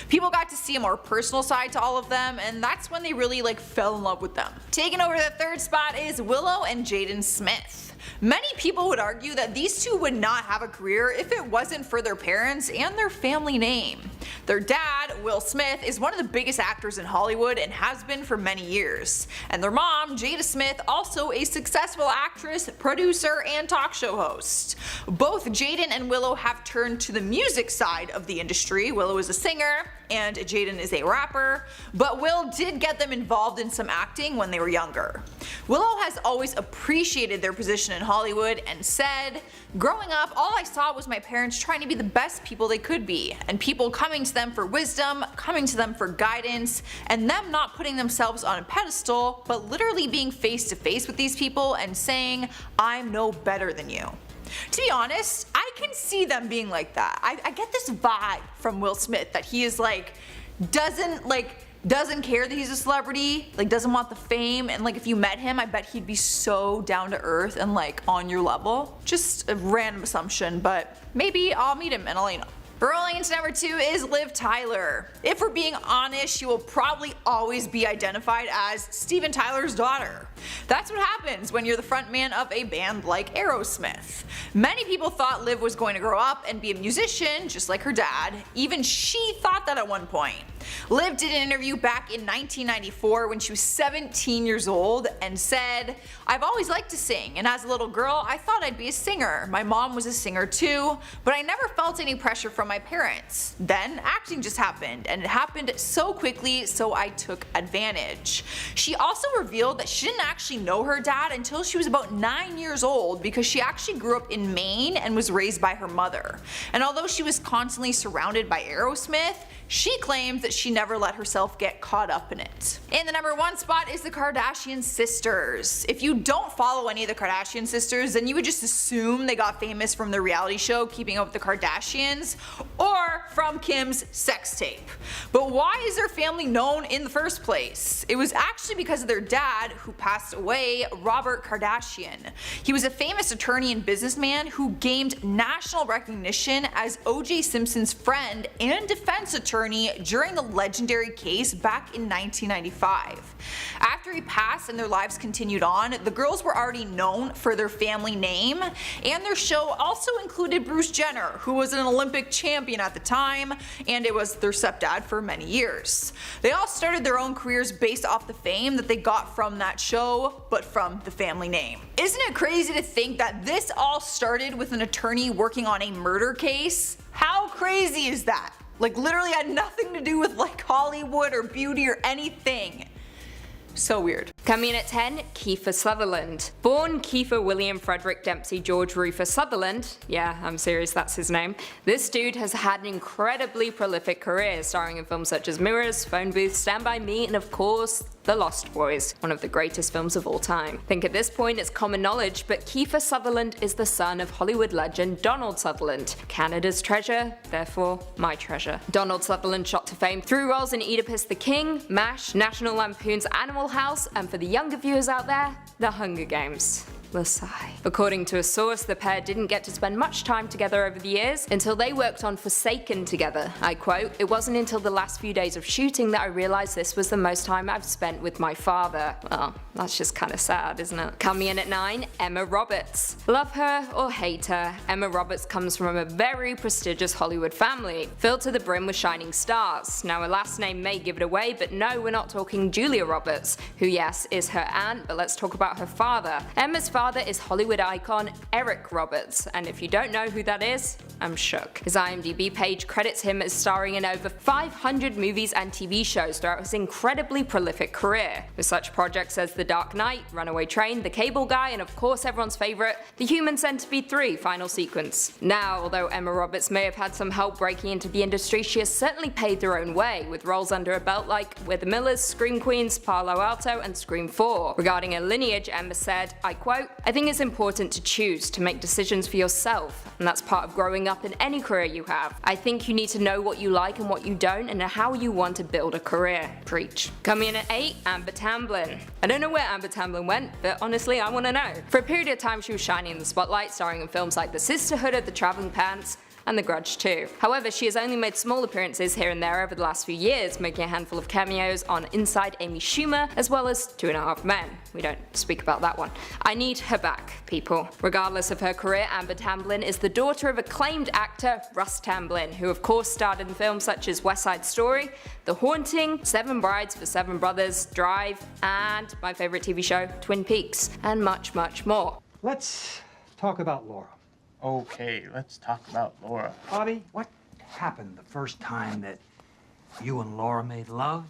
People got to see a more personal side to all of them, and that's when they really fell in love with them. Taking over the 3rd spot is Willow and Jaden Smith. Many people would argue that these two would not have a career if it wasn't for their parents and their family name. Their dad, Will Smith, is one of the biggest actors in Hollywood and has been for many years. And their mom, Jada Smith, also a successful actress, producer, and talk show host. Both Jaden and Willow have turned to the music side of the industry. Willow is a singer, and Jaden is a rapper, but Will did get them involved in some acting when they were younger. Willow has always appreciated their position in Hollywood and said, "Growing up, all I saw was my parents trying to be the best people they could be, and people coming to them for wisdom, coming to them for guidance, and them not putting themselves on a pedestal, but literally being face to face with these people and saying, 'I'm no better than you.'" To be honest, I can see them being like that. I get this vibe from Will Smith that he is like, doesn't care that he's a celebrity, like doesn't want the fame, and like if you met him, I bet he'd be so down to earth and like on your level. Just a random assumption, but maybe I'll meet him and I'll let you know. Rolling into number 2 is Liv Tyler. If we're being honest, she will probably always be identified as Steven Tyler's daughter. That's what happens when you're the frontman of a band like Aerosmith. Many people thought Liv was going to grow up and be a musician just like her dad. Even she thought that at one point. Liv did an interview back in 1994 when she was 17 years old and said, "I've always liked to sing, and as a little girl I thought I'd be a singer. My mom was a singer too, but I never felt any pressure from my parents. Then acting just happened, and it happened so quickly, so I took advantage." She also revealed that she didn't actually know her dad until she was about 9 years old because she actually grew up in Maine and was raised by her mother. And although she was constantly surrounded by Aerosmith, she claims that she never let herself get caught up in it. In the number 1 spot is the Kardashian sisters. If you don't follow any of the Kardashian sisters, then you would just assume they got famous from the reality show Keeping Up with the Kardashians or from Kim's sex tape. But why is their family known in the first place? It was actually because of their dad, who passed away, Robert Kardashian. He was a famous attorney and businessman who gained national recognition as O.J. Simpson's friend and defense attorney during the legendary case back in 1995. After he passed and their lives continued on, the girls were already known for their family name, and their show also included Bruce Jenner, who was an Olympic champion at the time, and it was their stepdad for many years. They all started their own careers based off the fame that they got from that show, but from the family name. Isn't it crazy to think that this all started with an attorney working on a murder case? How crazy is that? Like literally had nothing to do with like Hollywood or beauty or anything. So weird. Coming in at 10, Kiefer Sutherland. Born Kiefer William Frederick Dempsey George Rufus Sutherland, yeah, I'm serious, that's his name, this dude has had an incredibly prolific career, starring in films such as Mirrors, Phone Booth, Stand By Me, and of course, The Lost Boys, one of the greatest films of all time. I think at this point it's common knowledge, but Kiefer Sutherland is the son of Hollywood legend Donald Sutherland, Canada's treasure, therefore my treasure. Donald Sutherland shot to fame through roles in Oedipus the King, MASH, National Lampoon's Animal House, and for the younger viewers out there, The Hunger Games. Versailles. According to a source, the pair didn't get to spend much time together over the years until they worked on Forsaken together. I quote, "It wasn't until the last few days of shooting that I realized this was the most time I've spent with my father." Well, that's just kinda sad, isn't it? Coming in at 9, Emma Roberts. Love her or hate her, Emma Roberts comes from a very prestigious Hollywood family, filled to the brim with shining stars. Now her last name may give it away, but no, we're not talking Julia Roberts, who yes, is her aunt, but let's talk about her father. Emma's father is Hollywood icon Eric Roberts, and if you don't know who that is, I'm shook. His IMDb page credits him as starring in over 500 movies and TV shows throughout his incredibly prolific career, with such projects as The Dark Knight, Runaway Train, The Cable Guy, and of course everyone's favourite, The Human Centipede 3 Final Sequence. Now, although Emma Roberts may have had some help breaking into the industry, she has certainly paved her own way, with roles under her belt like We're the Millers, Scream Queens, Palo Alto, and Scream 4. Regarding her lineage, Emma said, I quote, "I think it's important to choose, to make decisions for yourself, and that's part of growing up in any career you have. I think you need to know what you like and what you don't, and how you want to build a career." Preach. Coming in at 8, Amber Tamblyn. I don't know where Amber Tamblyn went, but honestly I want to know. For a period of time she was shining in the spotlight, starring in films like The Sisterhood of the Traveling Pants, and The Grudge 2. However, she has only made small appearances here and there over the last few years, making a handful of cameos on Inside Amy Schumer, as well as 2.5 Men. We don't speak about that one. I need her back, people. Regardless of her career, Amber Tamblyn is the daughter of acclaimed actor Russ Tamblyn, who of course starred in films such as West Side Story, The Haunting, 7 Brides for 7 Brothers, Drive, and my favourite TV show, Twin Peaks, and much, much more. Let's talk about Laura. Okay, let's talk about Laura. Bobby, what happened the first time that You and Laura made love?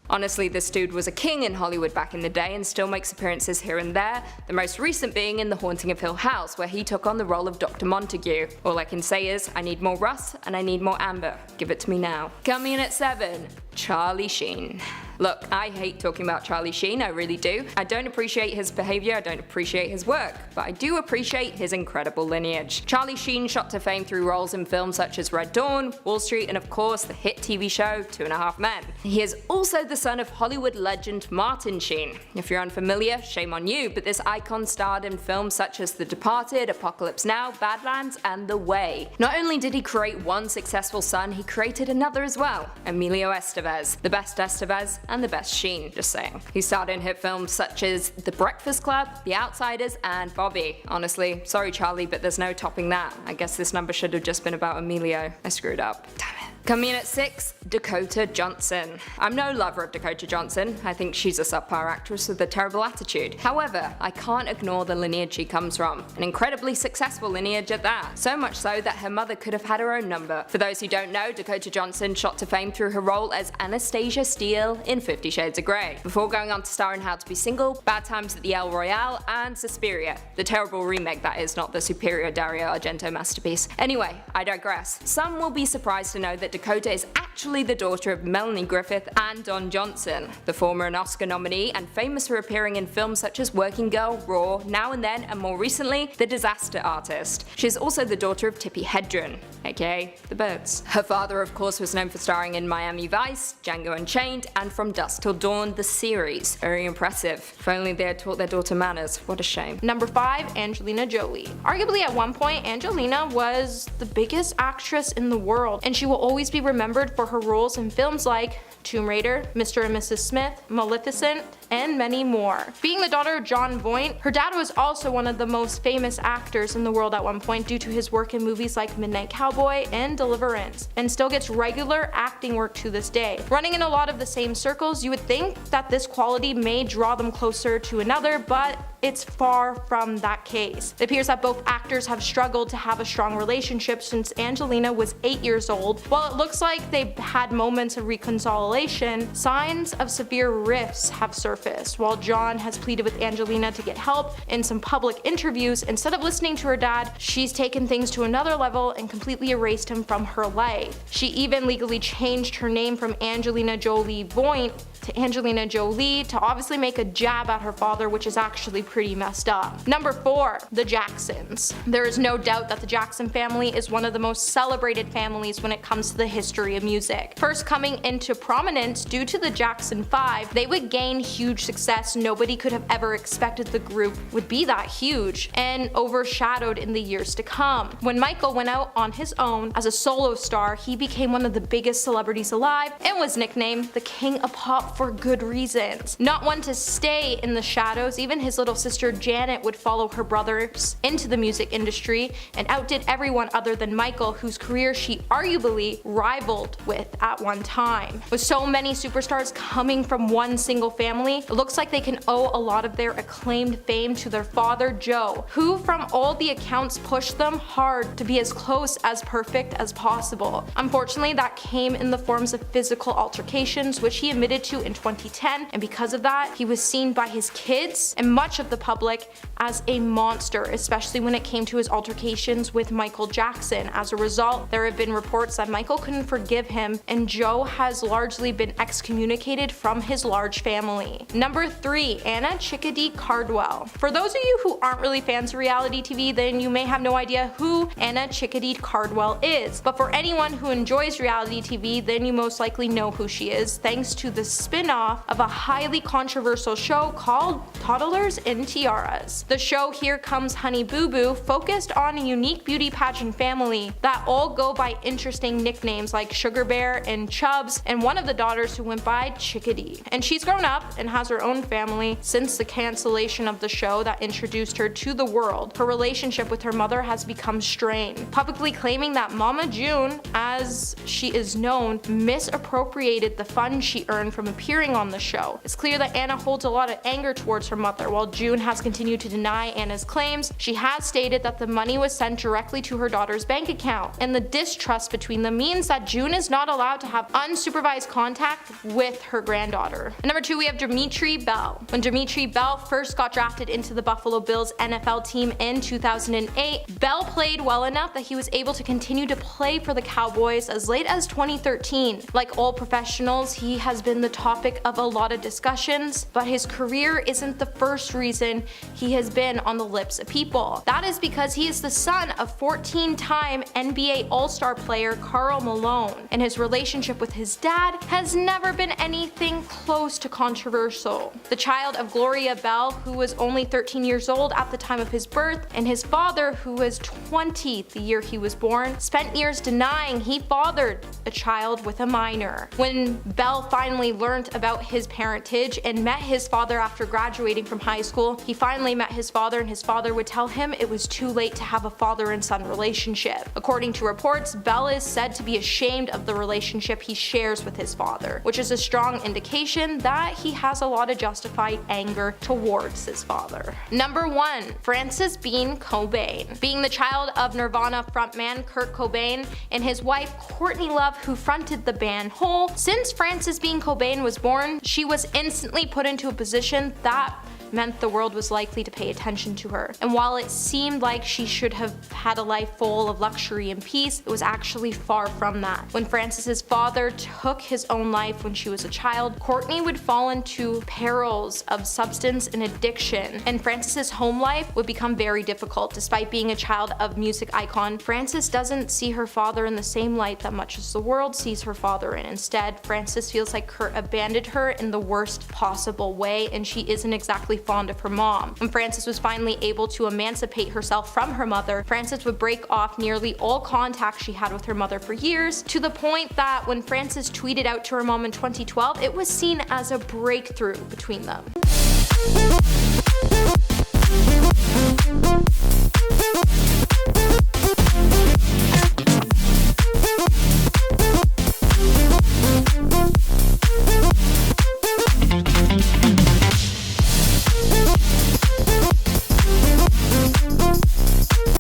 Honestly, this dude was a king in Hollywood back in the day and still makes appearances here and there, the most recent being in The Haunting of Hill House, where he took on the role of Dr. Montague. All I can say is, I need more Russ and I need more Amber. Give it to me now. Coming in at 7, Charlie Sheen. Look, I hate talking about Charlie Sheen, I really do. I don't appreciate his behavior, I don't appreciate his work, but I do appreciate his incredible lineage. Charlie Sheen shot to fame through roles in films such as Red Dawn, Wall Street, and of course the hit TV show 2.5 Men. He is also the son of Hollywood legend Martin Sheen. If you're unfamiliar, shame on you, but this icon starred in films such as The Departed, Apocalypse Now, Badlands, and The Way. Not only did he create one successful son, he created another as well, Emilio Estevez, the best Estevez and the best Sheen, just saying. He starred in hit films such as The Breakfast Club, The Outsiders, and Bobby. Honestly, sorry Charlie, but there's no topping that. I guess this number should have just been about Emilio. I screwed up. Damn it. Coming in at 6, Dakota Johnson. I'm no lover of Dakota Johnson. I think she's a subpar actress with a terrible attitude. However, I can't ignore the lineage she comes from. An incredibly successful lineage at that. So much so that her mother could have had her own number. For those who don't know, Dakota Johnson shot to fame through her role as Anastasia Steele in 50 Shades of Grey, before going on to star in How to Be Single, Bad Times at the El Royale, and Suspiria. The terrible remake that is, not the superior Dario Argento masterpiece. Anyway, I digress. Some will be surprised to know that Dakota is actually the daughter of Melanie Griffith and Don Johnson, the former an Oscar nominee and famous for appearing in films such as Working Girl, Raw, Now and Then, and more recently, The Disaster Artist. She is also the daughter of Tippi Hedren, aka The Birds. Her father, of course, was known for starring in Miami Vice, Django Unchained, and From Dusk Till Dawn, the series. Very impressive. If only they had taught their daughter manners. What a shame. Number 5, Angelina Jolie. Arguably at one point, Angelina was the biggest actress in the world, and she will always be remembered for her roles in films like Tomb Raider, Mr. and Mrs. Smith, Maleficent, and many more. Being the daughter of John Voight, her dad was also one of the most famous actors in the world at one point due to his work in movies like Midnight Cowboy and Deliverance, and still gets regular acting work to this day. Running in a lot of the same circles, you would think that this quality may draw them closer to another, but it's far from that case. It appears that both actors have struggled to have a strong relationship since Angelina was 8 years old. While it looks like they had moments of reconciliation, signs of severe rifts have surfaced. While John has pleaded with Angelina to get help in some public interviews, instead of listening to her dad, she's taken things to another level and completely erased him from her life. She even legally changed her name from Angelina Jolie Voight to Angelina Jolie to obviously make a jab at her father, which is actually pretty messed up. Number 4, the Jacksons. There is no doubt that the Jackson family is one of the most celebrated families when it comes to the history of music. First coming into prominence due to the Jackson 5, they would gain huge success. Nobody could have ever expected the group would be that huge, and overshadowed in the years to come. When Michael went out on his own as a solo star, he became one of the biggest celebrities alive and was nicknamed the King of Pop for good reasons. Not one to stay in the shadows, even his little sister Janet would follow her brothers into the music industry and outdid everyone other than Michael, whose career she arguably rivaled with at one time. With so many superstars coming from one single family, it looks like they can owe a lot of their acclaimed fame to their father Joe, who from all the accounts pushed them hard to be as close as perfect as possible. Unfortunately, that came in the forms of physical altercations, which he admitted to in 2010, and because of that, he was seen by his kids and much of the public as a monster, especially when it came to his altercations with Michael Jackson. As a result, there have been reports that Michael couldn't forgive him, and Joe has largely been excommunicated from his large family. Number 3, Anna Chickadee Cardwell. For those of you who aren't really fans of reality TV, then you may have no idea who Anna Chickadee Cardwell is, but for anyone who enjoys reality TV, then you most likely know who she is, thanks to the spin-off of a highly controversial show called Toddlers and Tiaras. The show Here Comes Honey Boo Boo focused on a unique beauty pageant family that all go by interesting nicknames like Sugar Bear and Chubbs, and one of the daughters who went by Chickadee. And she's grown up and has her own family since the cancellation of the show that introduced her to the world. Her relationship with her mother has become strained, publicly claiming that Mama June, as she is known, misappropriated the funds she earned from appearing on the show. It's clear that Anna holds a lot of anger towards her mother. While June has continued to deny Anna's claims, she has stated that the money was sent directly to her daughter's bank account. And the distrust between them means that June is not allowed to have unsupervised contact with her granddaughter. And number 2, we have Dimitri Bell. When Dimitri Bell first got drafted into the Buffalo Bills NFL team in 2008, Bell played well enough that he was able to continue to play for the Cowboys as late as 2013. Like all professionals, he has been the topic of a lot of discussions, but his career isn't the first reason he has been on the lips of people. That is because he is the son of 14-time NBA All-Star player Karl Malone, and his relationship with his dad has never been anything close to controversial. The child of Gloria Bell, who was only 13 years old at the time of his birth, and his father, who was 20 the year he was born, spent years denying he fathered a child with a minor. When Bell finally learned about his parentage and met his father after graduating from high school, he finally met his father, and his father would tell him it was too late to have a father and son relationship. According to reports, Bell is said to be ashamed of the relationship he shares with his father, which is a strong indication that he has a lot of justified anger towards his father. Number 1, Frances Bean Cobain. Being the child of Nirvana frontman Kurt Cobain and his wife Courtney Love, who fronted the band Hole, since Frances Bean Cobain was born, she was instantly put into a position that meant the world was likely to pay attention to her. And while it seemed like she should have had a life full of luxury and peace, it was actually far from that. When Frances's father took his own life when she was a child, Courtney would fall into perils of substance and addiction, and Frances's home life would become very difficult. Despite being a child of music icon, Frances doesn't see her father in the same light that much as the world sees her father in. Instead, Frances feels like Kurt abandoned her in the worst possible way, and she isn't exactly fond of her mom. When Frances was finally able to emancipate herself from her mother, Frances would break off nearly all contact she had with her mother for years, to the point that when Frances tweeted out to her mom in 2012, it was seen as a breakthrough between them.